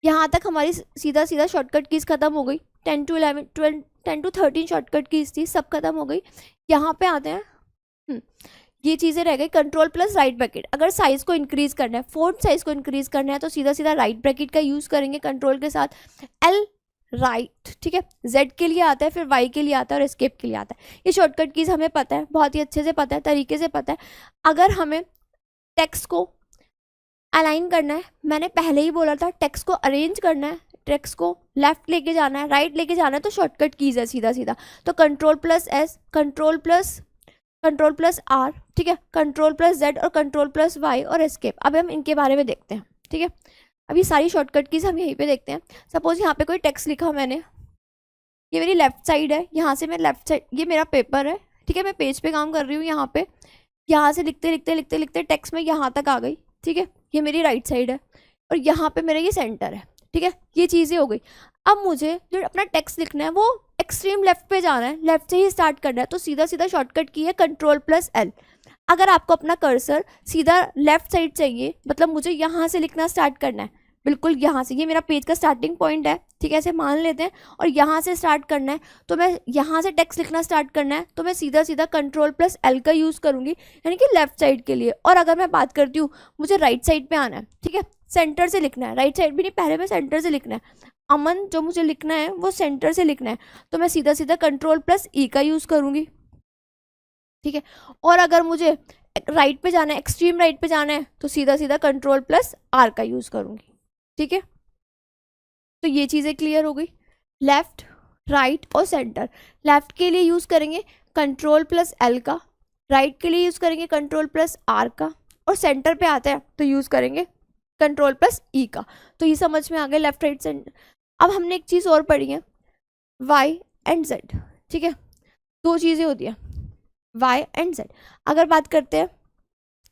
यहाँ तक हमारी सीधा सीधा शॉर्टकट कीज़ खत्म हो गई। 10 to 13 शॉर्टकट कीज़ थी, सब खत्म हो गई। यहाँ पे आते हैं, ये चीज़ें रह गई। Ctrl+राइट ब्रैकेट, अगर साइज़ को इंक्रीज़ करना है, फ़ॉन्ट साइज़ को इंक्रीज़ करना है तो सीधा सीधा राइट ब्रैकेट का यूज़ करेंगे कंट्रोल के साथ, L राइट। ठीक है, Z के लिए आता है, फिर Y के लिए आता है और एस्केप के लिए आता है। ये शॉर्टकट कीज़ हमें पता है, बहुत ही अच्छे से पता है, तरीके से पता है। अगर हमें टेक्स्ट को अलाइन करना है, मैंने पहले ही बोला था, टेक्स्ट को अरेंज करना है, टेक्स्ट को लेफ्ट लेके जाना है, राइट लेके जाना है, तो शॉर्टकट कीज़ है सीधा सीधा। तो Ctrl+S, Ctrl+R, ठीक है, Ctrl+Z और Ctrl+Y और एस्केप। अब हम इनके बारे में देखते हैं। ठीक है, अभी सारी शॉर्टकट कीज़ हम यहीं पे देखते हैं। सपोज यहाँ पे कोई टेक्स्ट लिखा मैंने, ये मेरी लेफ्ट साइड है, यहाँ से मैं लेफ्ट साइड, ये मेरा पेपर है। ठीक है, मैं पेज पे काम कर रही हूँ, यहाँ से लिखते लिखते लिखते लिखते टेक्स्ट में यहाँ तक आ गई। ठीक है, ये मेरी राइट साइड है और यहाँ पे मेरा ये सेंटर है। ठीक है, ये चीज़ें हो गई। अब मुझे जो अपना टेक्स्ट लिखना है वो एक्सट्रीम लेफ्ट पे जाना है, लेफ्ट से ही स्टार्ट करना है, तो सीधा सीधा शॉर्टकट की है Ctrl+L। अगर आपको अपना कर्सर सीधा लेफ्ट साइड चाहिए, मतलब मुझे यहाँ से लिखना स्टार्ट करना है, बिल्कुल यहाँ से, ये मेरा पेज का स्टार्टिंग पॉइंट है, ठीक है, ऐसे मान लेते हैं, और यहाँ से स्टार्ट करना है, तो मैं यहाँ से टेक्स्ट लिखना स्टार्ट करना है, तो मैं सीधा सीधा Ctrl+L का यूज़ करूँगी, यानी कि लेफ्ट साइड के लिए। और अगर मैं बात करती हूँ मुझे राइट साइड पे आना है, ठीक है, सेंटर से लिखना है, राइट साइड भी नहीं, पहले मैं सेंटर से लिखना है, अमन जो मुझे लिखना है वो सेंटर से लिखना है, तो मैं सीधा सीधा Ctrl+E का यूज़ करूँगी, ठीक है। और अगर मुझे राइट पे जाना है, एक्सट्रीम राइट पे जाना है, तो सीधा सीधा Ctrl+R का यूज़ करूँगी, ठीक है। तो ये चीज़ें क्लियर हो गई, लेफ्ट, राइट और सेंटर। लेफ्ट के लिए यूज़ करेंगे Ctrl+L का, राइट के लिए यूज़ करेंगे Ctrl+R का, और सेंटर पे आता है तो यूज़ करेंगे Ctrl+E का। तो ये समझ में आ गया लेफ्ट राइट सेंटर। अब हमने एक चीज़ और पढ़ी है, Y एंड Z, ठीक है, दो चीज़ें होती हैं Y एंड Z। अगर बात करते हैं,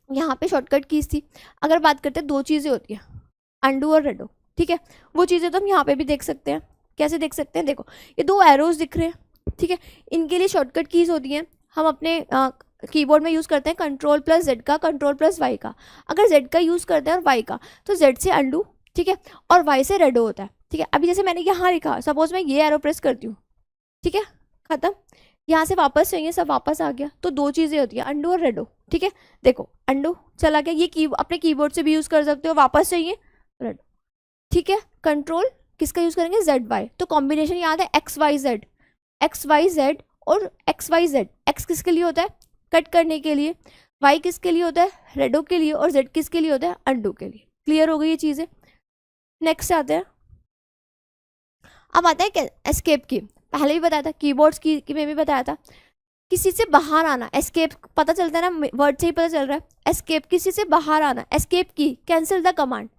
यहाँ पे शॉर्टकट कीज थी, अगर बात करते हैं दो चीज़ें होती हैं, अंडू और रेडो, ठीक है, वो चीज़ें तो हम यहाँ पे भी देख सकते हैं। कैसे देख सकते हैं, देखो ये दो एरोज दिख रहे हैं, ठीक है, इनके लिए शॉर्टकट कीज होती हैं, हम अपने कीबोर्ड में यूज़ करते हैं Ctrl+Z का, Ctrl+Y का। अगर Z का यूज़ करते हैं और Y का, तो Z से अंडू, ठीक है, और Y से रेडो होता है, ठीक है। अभी जैसे मैंने यहाँ लिखा, सपोज मैं ये एरो प्रेस करती हूँ, ठीक है, ख़त्म, यहाँ से वापस चाहिए, सब वापस आ गया, तो दो चीज़ें होती हैं, अंडू और रेडो, ठीक है। देखो अंडू चला गया, ये अपने कीबोर्ड से भी यूज़ कर सकते हो, वापस चाहिए रेडो, ठीक है। कंट्रोल किसका यूज़ करेंगे, ZY, तो कॉम्बिनेशन याद है XYZ, XYZ और XYZ। X किसके लिए होता है, कट करने के लिए, Y किसके लिए होता है, रेडो के लिए, और Z किसके लिए होता है, अंडू के लिए। क्लियर हो गई ये चीज़ें। नेक्स्ट आते हैं, अब आता है एस्केप की, पहले भी बताया था, कीबोर्ड्स की में भी बताया था, किसी से बाहर आना, एस्केप पता चलता है ना, वर्ड से ही पता चल रहा है, एस्केप किसी से बाहर आना, एस्केप की, कैंसिल द कमांड,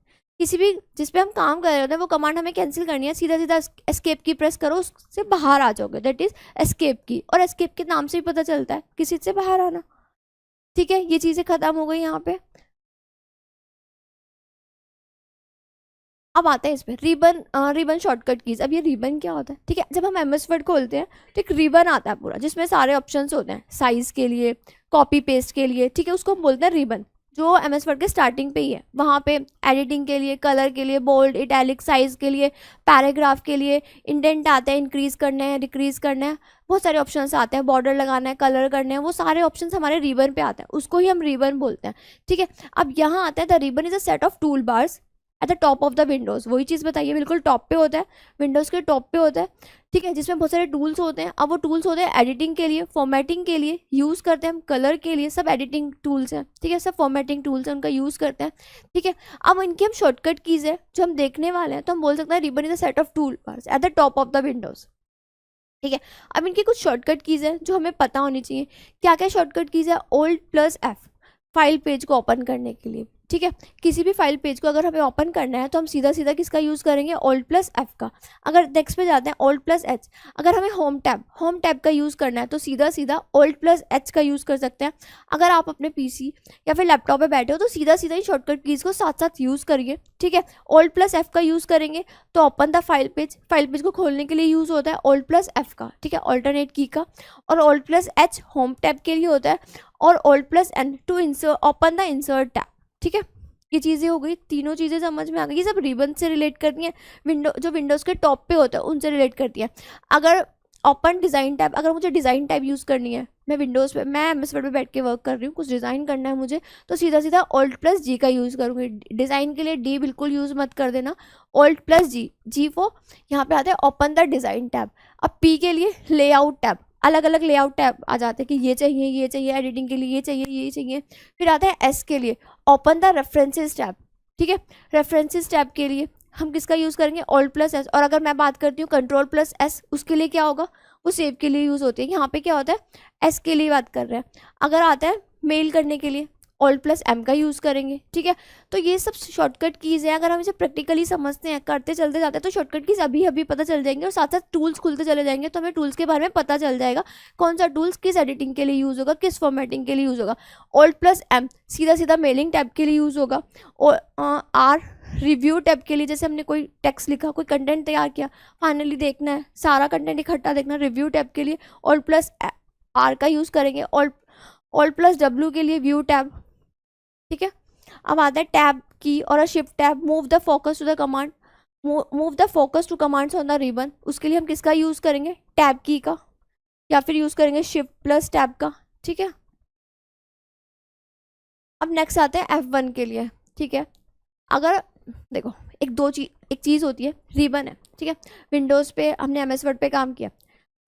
किसी भी जिस पे हम काम कर रहे होते हैं वो कमांड हमें कैंसिल करनी है, सीधा सीधा एस्केप की प्रेस करो, उससे बाहर आ जाओगे, दैट इज एस्केप की। और एस्केप के नाम से ही पता चलता है किसी से बाहर आना, ठीक है। ये चीज़ें खत्म हो गई यहाँ पे। अब आता है इसमें रिबन शॉर्टकट कीज। अब ये रिबन क्या होता है, ठीक है, जब हम MS वर्ड खोलते हैं तो एक रिबन आता है पूरा, जिसमें सारे ऑप्शंस होते हैं, साइज़ के लिए, कॉपी पेस्ट के लिए, ठीक है, उसको हम बोलते हैं रिबन, जो MS वर्ड के स्टार्टिंग पे ही है। वहाँ पे एडिटिंग के लिए, कलर के लिए, बोल्ड, इटैलिक, साइज के लिए, पैराग्राफ के लिए, इंडेंट आता है, इंक्रीज करना है, डिक्रीज करना है, बहुत सारे ऑप्शंस आते हैं, बॉर्डर लगाना है, कलर करने हैं, वो सारे ऑप्शंस हमारे रिबन पे आते हैं, उसको ही हम रिबन बोलते हैं, ठीक है। अब यहाँ आता है the ribbon is a set of tool bars at the top of the Windows, वही चीज़ बताइए, बिल्कुल टॉप पे होता है, विंडोज़ के टॉप पे होता है, ठीक है, जिसमें बहुत सारे टूल्स होते हैं। अब वो टूल्स होते हैं एडिटिंग के लिए, फॉर्मेटिंग के लिए यूज़ करते हैं हम, कलर के लिए, सब एडिटिंग टूल्स हैं, ठीक है, सब फॉर्मेटिंग टूल्स हैं, उनका यूज़ करते हैं, ठीक है। अब इनकी हम शॉर्टकट कीज़ है जो हम देखने वाले हैं, तो हम बोल सकते हैं ribbon is a set of tool bars at the top of the Windows, ठीक है। अब इनकी कुछ शॉर्टकट कीज़ है जो हमें पता होनी चाहिए। क्या क्या शॉर्टकट कीज़ है, Alt+F फाइल पेज को ओपन करने के लिए, ठीक है, किसी भी फाइल पेज को अगर हमें ओपन करना है तो हम सीधा सीधा किसका यूज़ करेंगे, Alt+F का। अगर नेक्स्ट पे जाते हैं Alt+H, अगर हमें होम टैब का यूज़ करना है तो सीधा सीधा Alt+H का यूज़ कर सकते हैं। अगर आप अपने PC या फिर लैपटॉप पे बैठे हो तो सीधा सीधा ही शॉर्टकट कीज़ को साथ साथ यूज़ करिए, ठीक है। Alt+F का यूज़ करेंगे तो ओपन द फाइल पेज को खोलने के लिए यूज़ होता है Alt+F का, ठीक है, ऑल्टरनेट की का। और Alt+H होम टैब के लिए होता है, और Alt+N to open the insert tab, ठीक है। ये चीज़ें हो गई, तीनों चीज़ें समझ में आ गई। ये सब रिबन से रिलेट करती हैं, जो विंडोज़ के टॉप पे होता है उनसे रिलेट करती है। अगर ओपन डिज़ाइन टैब, अगर मुझे डिज़ाइन टैब यूज़ करनी है, मैं विंडोज़ पे, मैं MS वर्ड पे बैठ के वर्क कर रही हूँ, कुछ डिज़ाइन करना है मुझे, तो सीधा सीधा Alt+G का यूज़ करूँगी। डिज़ाइन के लिए D बिल्कुल यूज़ मत कर देना, Alt+G, G वो यहाँ पे आता है ओपन द डिज़ाइन टैब। अब P के लिए लेआउट टैब, अलग अलग लेआउट टैब आ जाते हैं कि ये चाहिए एडिटिंग के लिए, ये चाहिए। फिर आता है S के लिए ओपन द रेफरेंसेस टैब, ठीक है, रेफरेंसेस टैब के लिए हम किसका यूज़ करेंगे, Alt+S। और अगर मैं बात करती हूँ Ctrl+S, उसके लिए क्या होगा, वो सेव के लिए यूज़ होती है। यहाँ पे क्या होता है, S के लिए बात कर रहे हैं। अगर आता है मेल करने के लिए, Alt+M का यूज़ करेंगे, ठीक है। तो ये सब शॉर्टकट कीज़ है, अगर हम इसे प्रैक्टिकली समझते हैं, करते चलते जाते हैं, तो शॉर्टकट कीज़ अभी पता चल जाएंगे, और साथ साथ टूल्स खुलते चले जाएंगे, तो हमें टूल्स के बारे में पता चल जाएगा, कौन सा टूल्स किस एडिटिंग के लिए यूज़ होगा, किस फॉर्मेटिंग के लिए यूज़ होगा। Alt+M सीधा सीधा मेलिंग टैब के लिए यूज़ होगा, और R रिव्यू टैब के लिए जैसे हमने कोई टेक्स्ट लिखा, कोई कंटेंट तैयार किया, फाइनली देखना है, सारा कंटेंट इकट्ठा देखना, रिव्यू टैब के लिए ऑल्ट प्लस आर का यूज़ करेंगे, ऑल्ट प्लस डब्ल्यू के लिए व्यू टैब। ठीक है, अब आता है टैब की और अ shift tab, move the focus to the command, move the focus to commands on the ribbon. उसके लिए हम किसका यूज़ करेंगे, टैब की का, या फिर यूज़ करेंगे शिफ्ट प्लस टैब का। ठीक है, अब नेक्स्ट आते हैं F1 के लिए। ठीक है, अगर देखो एक चीज़ होती है, रिबन है। ठीक है, विंडोज़ पे हमने MS वर्ड पे काम किया,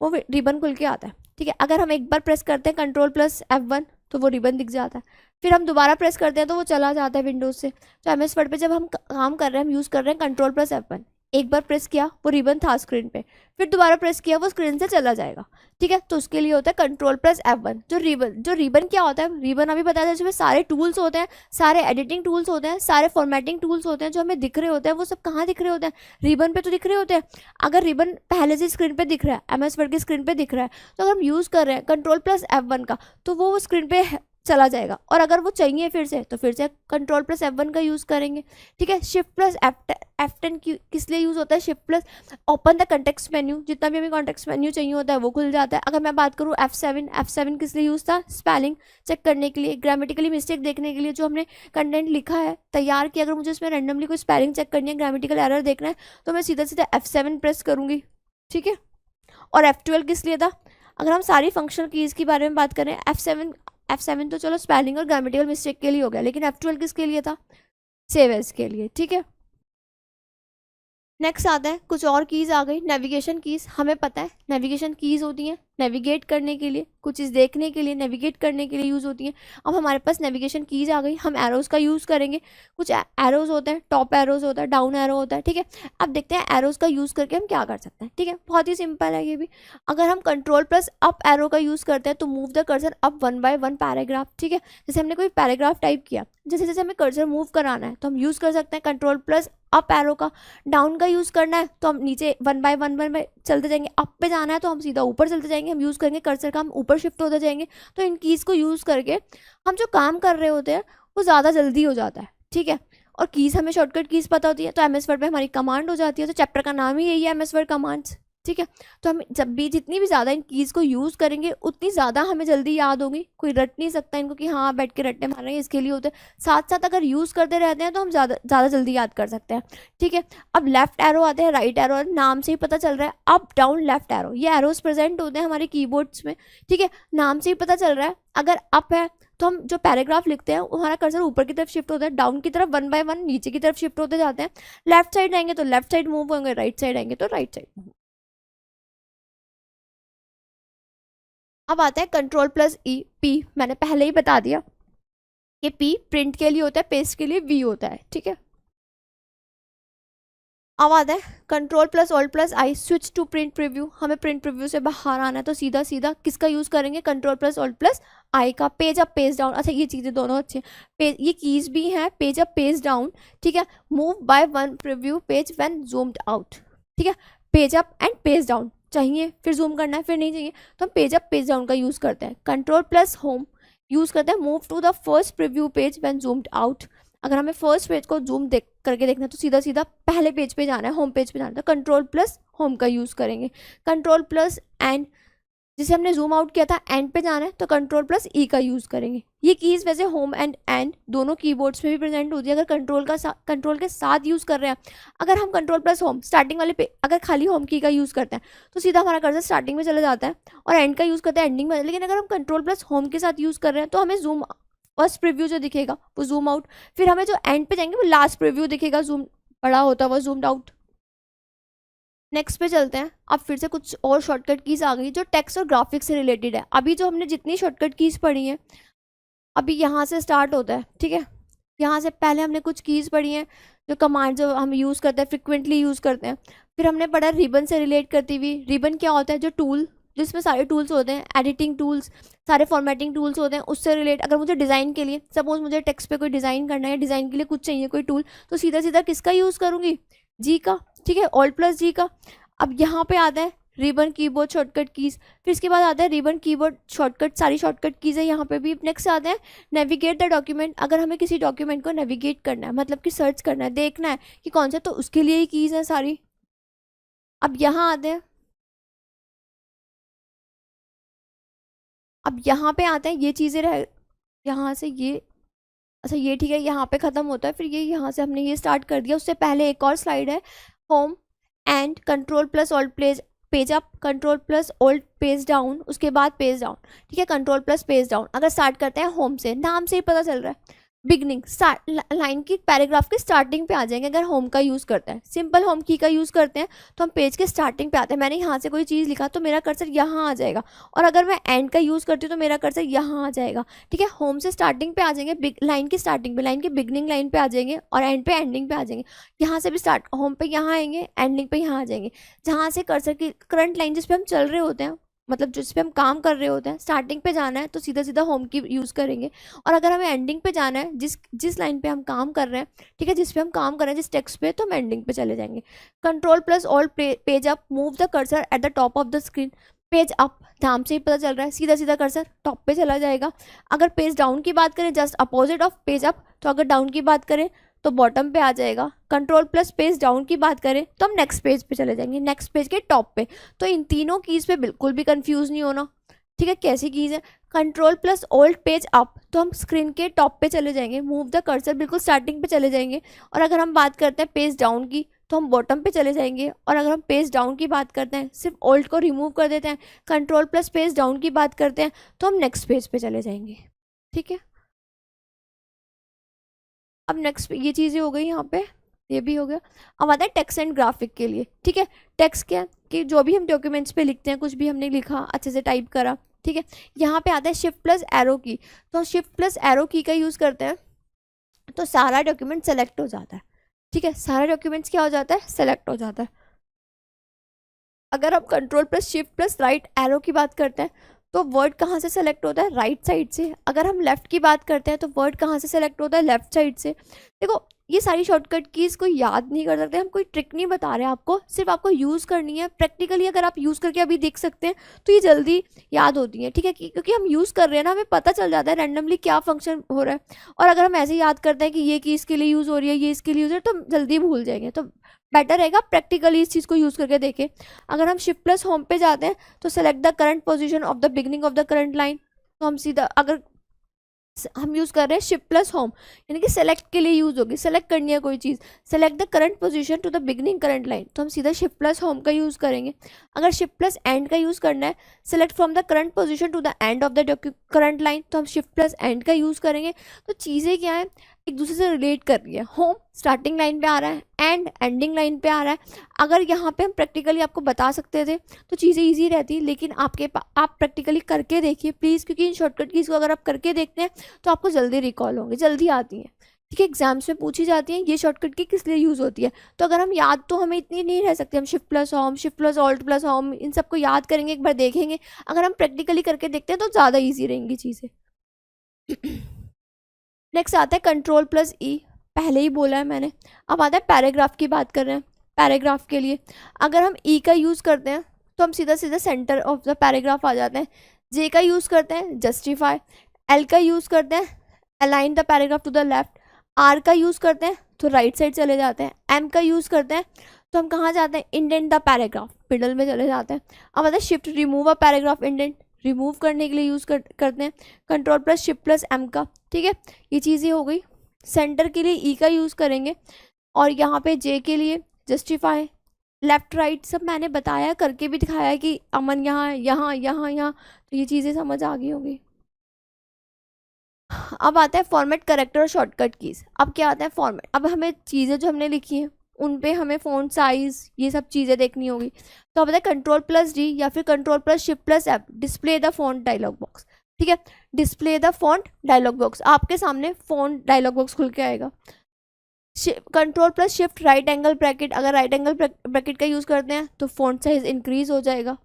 वो रिबन खुल के आता है। ठीक है, अगर हम एक बार प्रेस करते हैं कंट्रोल प्लस F1 तो वो रिबन दिख जाता है, फिर हम दोबारा प्रेस करते हैं तो वो चला जाता है विंडोज़ से। तो MS वर्ड पे जब हम काम कर रहे हैं, हम यूज़ कर रहे हैं कंट्रोल प्लस F1, एक बार प्रेस किया वो रिबन था स्क्रीन पे, फिर दोबारा प्रेस किया वो स्क्रीन से चला जाएगा। ठीक है, तो उसके लिए होता है कंट्रोल प्लस F1। जो रिबन क्या होता है, रिबन अभी बताया था, जिसमें सारे टूल्स होते हैं, सारे एडिटिंग टूल्स होते हैं, सारे फॉर्मेटिंग टूल्स होते हैं जो हमें दिख रहे होते हैं। वो सब कहाँ दिख रहे होते हैं, रिबन पे तो दिख रहे होते हैं। अगर रिबन पहले से स्क्रीन पे दिख रहा है, MS वर्ड की स्क्रीन पे दिख रहा है, तो अगर हम यूज़ कर रहे हैं कंट्रोल प्लस F1 का तो वो स्क्रीन पे चला जाएगा। और अगर वो चाहिए फिर से तो फिर से कंट्रोल प्लस F1 का यूज़ करेंगे। ठीक है, शिफ्ट प्लस F10 किस लिए यूज़ होता है, shift plus open the context menu, जितना भी हमें कॉन्टेक्स्ट मेन्यू चाहिए होता है वो खुल जाता है। अगर मैं बात करूँ F7 किस लिए यूज़ था, स्पेलिंग चेक करने के लिए, ग्रामेटिकली मिस्टेक देखने के लिए। जो हमने कंटेंट लिखा है, तैयार किया, अगर मुझे उसमें रैंडमली कोई स्पेलिंग चेक करनी है, ग्रामेटिकल एरर देखना है, तो मैं सीधा सीधा F7 प्रेस करूँगी। ठीक है, और F12 किस लिए था, अगर हम सारी फंक्शनल कीज़ के बारे में बात करें, F7 तो चलो स्पेलिंग और ग्रामेटिकल मिस्टेक के लिए हो गया, लेकिन F12 किसके लिए था, सेव एज के लिए। ठीक है, नेक्स्ट आता है कुछ और कीज़ आ गई, नेविगेशन कीज़। हमें पता है नेविगेशन कीज़ होती हैं नेविगेट करने के लिए, कुछ चीज़ देखने के लिए, नेविगेट करने के लिए यूज़ होती हैं। अब हमारे पास नेविगेशन कीज़ आ गई, हम एरोज़ का यूज़ करेंगे। कुछ एरोज़ होते हैं, टॉप एरोज़ होता है, डाउन एरो होता है। ठीक है, अब देखते हैं एरोज़ का यूज़ करके हम क्या कर सकते हैं। ठीक है, बहुत ही सिंपल है ये भी। अगर हम कंट्रोल प्लस अप एरो का यूज़ करते हैं तो move the cursor up 1 by 1 paragraph. ठीक है, जैसे हमने कोई पैराग्राफ टाइप किया, जैसे जैसे हमें कर्सर मूव कराना है तो हम यूज़ कर सकते हैं कंट्रोल प्लस अप एरो का। डाउन का यूज़ करना है तो हम नीचे 1 by 1 चलते जाएंगे, अप पे जाना है तो हम सीधा ऊपर चलते जाएंगे, हम यूज़ करेंगे कर्सर का, हम ऊपर शिफ्ट होते जाएंगे। तो इन कीज़ को यूज़ करके हम जो काम कर रहे होते हैं वो ज़्यादा जल्दी हो जाता है। ठीक है, और कीज़ हमें शॉर्टकट कीज़ पता होती है, तो MS वर्ड पे हमारी कमांड हो जाती है। तो चैप्टर का नाम ही यही है, MS वर्ड कमांड्स। ठीक है, तो हम जब भी जितनी भी ज़्यादा इन कीज़ को यूज़ करेंगे उतनी ज़्यादा हमें जल्दी याद होगी। कोई रट नहीं सकता इनको कि हाँ बैठ के रट्टे मार रहे हैं, इसके लिए होते हैं। साथ साथ अगर यूज़ करते रहते हैं तो हम ज़्यादा जल्दी याद कर सकते हैं। ठीक है, अब लेफ्ट एरो आते हैं, राइट एरो, नाम से ही पता चल रहा है अप डाउन लेफ्ट एरो, ये एरोज प्रेजेंट होते हैं हमारे कीबोर्ड्स में। ठीक है, नाम से ही पता चल रहा है, अगर अप है तो हम जो पैराग्राफ लिखते हैं हमारा कर्सर ऊपर की तरफ शिफ्ट होता है, डाउन की तरफ 1 by 1 नीचे की तरफ शिफ्ट होते जाते हैं। लेफ्ट साइड आएंगे तो लेफ्ट साइड मूव होंगे, राइट साइड आएंगे तो राइट साइड मूव। अब आता है कंट्रोल प्लस ई, पी मैंने पहले ही बता दिया कि पी प्रिंट के लिए होता है, पेस्ट के लिए वी होता है। ठीक है, अब आता है control plus alt plus I, switch to print preview. हमें प्रिंट प्रीव्यू से बाहर आना है तो सीधा सीधा किसका यूज़ करेंगे, कंट्रोल प्लस ऑल्ट प्लस आई का। पेज अप पेज डाउन, अच्छा ये चीज़ें दोनों अच्छी हैं, ये कीज़ भी हैं, पेज अप पेज डाउन। ठीक है, move by 1 preview page when zoomed out. ठीक है, page up and page down चाहिए, फिर जूम करना है, फिर नहीं चाहिए तो हम पेज अप पेज डाउन का यूज़ करते हैं। कंट्रोल प्लस होम यूज़ करते हैं, move to the first preview page when zoomed out. अगर हमें फर्स्ट पेज को जूम करके देखना है तो सीधा सीधा पहले पेज पे जाना है, होम पेज पे जाना है, तो कंट्रोल प्लस होम का यूज़ करेंगे। कंट्रोल प्लस एंड, जिसे हमने जूम आउट किया था एंड पे जाना है तो कंट्रोल प्लस ई का यूज़ करेंगे। ये कीज़ वैसे होम एंड दोनों कीबोर्ड्स में भी प्रेजेंट होती है, अगर कंट्रोल के साथ यूज़ कर रहे हैं। अगर हम कंट्रोल प्लस होम स्टार्टिंग वाले पे अगर खाली होम की का यूज़ करते हैं तो सीधा हमारा कर्सर स्टार्टिंग में चला जाता है, और एंड का यूज़ करते हैं एंडिंग में। लेकिन अगर हम कंट्रोल प्लस होम के साथ यूज़ कर रहे हैं तो हमें जूम फर्स्ट प्रीव्यू जो दिखेगा वो जूम आउट, फिर हमें जो एंड पे जाएंगे वो लास्ट प्रीव्यू दिखेगा, जूम बड़ा होता हुआ जूम्ड आउट। नेक्स्ट पे चलते हैं। अब फिर से कुछ और शॉर्टकट कीज़ आ गई जो टेक्स्ट और ग्राफिक्स से रिलेटेड है। अभी जो हमने जितनी शॉर्टकट कीज़ पढ़ी हैं अभी यहाँ से स्टार्ट होता है। ठीक है, यहाँ से पहले हमने कुछ कीज़ पढ़ी हैं जो कमांड जो हम यूज़ करते हैं, फ्रिक्वेंटली यूज़ करते हैं। फिर हमने पढ़ा रिबन से रिलेट करती हुई, रिबन क्या होता है, जो टूल जिसमें सारे टूल्स होते हैं, एडिटिंग टूल्स, सारे फॉर्मेटिंग टूल्स होते हैं, उससे रिलेट। अगर मुझे डिज़ाइन के लिए, सपोज मुझे टेक्स्ट पे कोई डिज़ाइन करना है, डिज़ाइन के लिए कुछ चाहिए कोई टूल, तो सीधा सीधा किसका यूज़ करूँगी, जी का। ठीक है, ऑल्ट प्लस जी का। अब यहाँ पे आता है रिबन कीबोर्ड शॉर्टकट कीज़। फिर इसके बाद आता है रिबन कीबोर्ड शॉर्टकट, सारी शॉर्टकट कीज़ है यहाँ पे भी। नेक्स्ट आते हैं नेविगेट द डॉक्यूमेंट, अगर हमें किसी डॉक्यूमेंट को नेविगेट करना है, मतलब कि सर्च करना है, देखना है कि कौन सा, तो उसके लिए ही कीज़ है सारी। अब यहाँ आते हैं, अब यहाँ पे आते हैं, ये चीज़ें रह, यहाँ से ये, अच्छा ये ठीक है, यहाँ पे ख़त्म होता है। फिर ये यहाँ से हमने ये स्टार्ट कर दिया। उससे पहले एक और स्लाइड है, home and control plus alt page up, control plus alt page down, उसके बाद पेज डाउन, ठीक है, कंट्रोल प्लस पेज डाउन। अगर स्टार्ट करते हैं होम से, नाम से ही पता चल रहा है, बिगनिंग लाइन की, पैराग्राफ की स्टार्टिंग पे आ जाएंगे अगर होम का यूज़ करते हैं। सिंपल होम की का यूज़ करते हैं तो हम पेज के स्टार्टिंग पे आते हैं। मैंने यहाँ से कोई चीज़ लिखा तो मेरा कर्सर यहाँ आ जाएगा, और अगर मैं एंड का यूज़ करती हूँ तो मेरा कर्सर यहाँ आ जाएगा, ठीक है। होम से स्टार्टिंग पे आ जाएंगे, लाइन की स्टार्टिंग पे, लाइन की बिगनिंग लाइन पे आ जाएंगे, और एंड पे एंडिंग पे आ जाएंगे। यहाँ से भी स्टार्ट, होम पे यहाँ आएंगे, एंडिंग पे यहाँ आ जाएंगे। जहाँ से कर्सर की करंट लाइन जिस पे हम चल रहे होते हैं, मतलब जिस पे हम काम कर रहे होते हैं, स्टार्टिंग पे जाना है तो सीधा सीधा होम की यूज़ करेंगे, और अगर हमें एंडिंग पे जाना है, जिस लाइन पे हम काम कर रहे हैं, ठीक है, जिस पे हम काम कर रहे हैं, जिस टेक्स्ट पे, तो हम एंडिंग पे चले जाएंगे। Control plus all page up, move the cursor at the top of the screen. Page up, नाम से ही पता चल रहा है, सीधा सीधा कर्सर टॉप पे चला जाएगा। अगर पेज डाउन की बात करें, just opposite of page up, तो अगर डाउन की बात करें तो बॉटम पे आ जाएगा। कंट्रोल प्लस पेज डाउन की बात करें तो हम नेक्स्ट पेज पे चले जाएंगे, नेक्स्ट पेज के टॉप पे। तो इन तीनों कीज़ पे बिल्कुल भी कंफ्यूज नहीं होना, ठीक है। कैसी कीज़ है, control plus alt page up, तो हम स्क्रीन के टॉप पे चले जाएंगे, मूव द कर्सर बिल्कुल स्टार्टिंग पे चले जाएंगे। और अगर हम बात करते हैं पेज डाउन की, तो हम बॉटम पे चले जाएंगे, और अगर हम पेज डाउन की बात करते हैं, सिर्फ ऑल्ट को रिमूव कर देते हैं, कंट्रोल प्लस पेज डाउन की बात करते हैं, तो हम नेक्स्ट पेज पे चले जाएंगे, ठीक है। अब नेक्स्ट ये चीज़ें हो गई यहाँ पे, ये भी हो गया। अब आता है टेक्स्ट एंड ग्राफिक के लिए, ठीक है। टेक्स्ट क्या कि जो भी हम डॉक्यूमेंट्स पे लिखते हैं, कुछ भी हमने लिखा, अच्छे से टाइप करा, ठीक है। यहाँ पे आता है शिफ्ट प्लस एरो की, तो शिफ्ट प्लस एरो की का यूज़ करते हैं तो सारा डॉक्यूमेंट सेलेक्ट हो जाता है, ठीक है। सारा डॉक्यूमेंट्स क्या हो जाता है, सेलेक्ट हो जाता है। अगर हम control plus shift plus right arrow की बात करते हैं तो वर्ड कहाँ से सेलेक्ट होता है, राइट साइड से। अगर हम लेफ़्ट की बात करते हैं तो वर्ड कहाँ से सेलेक्ट होता है, लेफ़्ट साइड से। देखो ये सारी शॉर्टकट कीज़ कोई याद नहीं कर सकते, हम कोई ट्रिक नहीं बता रहे आपको, सिर्फ आपको यूज़ करनी है। प्रैक्टिकली अगर आप यूज़ करके अभी देख सकते हैं तो ये जल्दी याद होती है, ठीक है, क्योंकि हम यूज़ कर रहे हैं ना, हमें पता चल जाता है रैंडमली क्या फंक्शन हो रहा है। और अगर हम ऐसे याद करते हैं कि ये की इसके लिए यूज़ हो रही है, ये इसके लिए यूज़ हो रही है, तो हम जल्दी भूल जाएंगे। तो बेटर रहेगा प्रैक्टिकली इस चीज़ को यूज़ करके देखें। अगर हम शिफ्ट प्लस होम पे जाते हैं तो select the current position of the beginning of the current line, तो हम सीधा, अगर हम यूज़ कर रहे हैं शिफ्ट प्लस होम, यानी कि सेलेक्ट के लिए यूज़ होगी, सेलेक्ट करनी है कोई चीज़, select the current position to the beginning current line, तो हम सीधा शिफ्ट प्लस होम का यूज़ करेंगे। अगर शिफ्ट प्लस एंड का यूज़ करना है, select from the current position to the end of the current line, तो हम शिफ्ट प्लस एंड का यूज़ करेंगे। तो चीज़ें क्या है, एक दूसरे से रिलेट कर रही है। होम स्टार्टिंग लाइन पे आ रहा है, एंड एंडिंग लाइन पे आ रहा है। अगर यहाँ पे हम प्रैक्टिकली आपको बता सकते थे तो चीज़ें इजी रहती, लेकिन आप प्रैक्टिकली करके देखिए प्लीज़, क्योंकि इन शॉर्टकट कीज़ को अगर आप करके देखते हैं तो आपको जल्दी रिकॉल होंगे, जल्दी आती हैं, ठीक है। एग्जाम्स में पूछी जाती हैं ये शॉर्टकट की किस लिए यूज़ होती है। तो अगर हम याद, तो हमें इतनी नहीं रह सकते, हम shift plus home, shift plus alt plus home, इन सबको याद करेंगे, एक बार देखेंगे। अगर हम प्रैक्टिकली करके देखते हैं तो ज़्यादा ईजी रहेंगी चीज़ें। नेक्स्ट आता है कंट्रोल प्लस ई, पहले ही बोला है मैंने। अब आता है पैराग्राफ की बात कर रहे हैं। पैराग्राफ के लिए अगर हम ई का यूज़ करते हैं तो हम सीधा सीधा सेंटर ऑफ द पैराग्राफ आ जाते हैं। जे का यूज़ करते हैं जस्टिफाई, एल का यूज़ करते हैं align the paragraph to the left, R का यूज़ करते हैं तो राइट साइड चले जाते हैं, एम का यूज़ करते हैं तो हम कहाँ जाते हैं, इंडेंट द पैराग्राफ, मिडल में चले जाते हैं। अब आता है shift remove a paragraph indent, remove करने के लिए यूज़ करते हैं control plus shift plus M का, ठीक है। ये चीज़ें हो गई। सेंटर के लिए ई का यूज़ करेंगे, और यहाँ पे जे के लिए जस्टिफाई, लेफ्ट राइट सब मैंने बताया, करके भी दिखाया कि अमन यहाँ यहाँ यहाँ यहाँ, तो ये चीज़ें समझ आ गई होंगी। अब आता है फॉर्मेट, करेक्टर और शॉर्टकट कीज़। अब क्या आता है फॉर्मेट, अब हमें चीज़ें जो हमने लिखी हैं उन पे हमें फ़ॉन्ट साइज़ ये सब चीज़ें देखनी होगी। तो अब आता है कंट्रोल प्लस डी या फिर control plus shift plus F, display the font dialog box, ठीक है। Display the font dialog box, आपके सामने फॉन्ट डायलॉग बॉक्स खुल के आएगा। Control plus shift right angle bracket, अगर राइट एंगल ब्रैकेट का यूज़ करते हैं तो फॉन्ट साइज इंक्रीज हो जाएगा।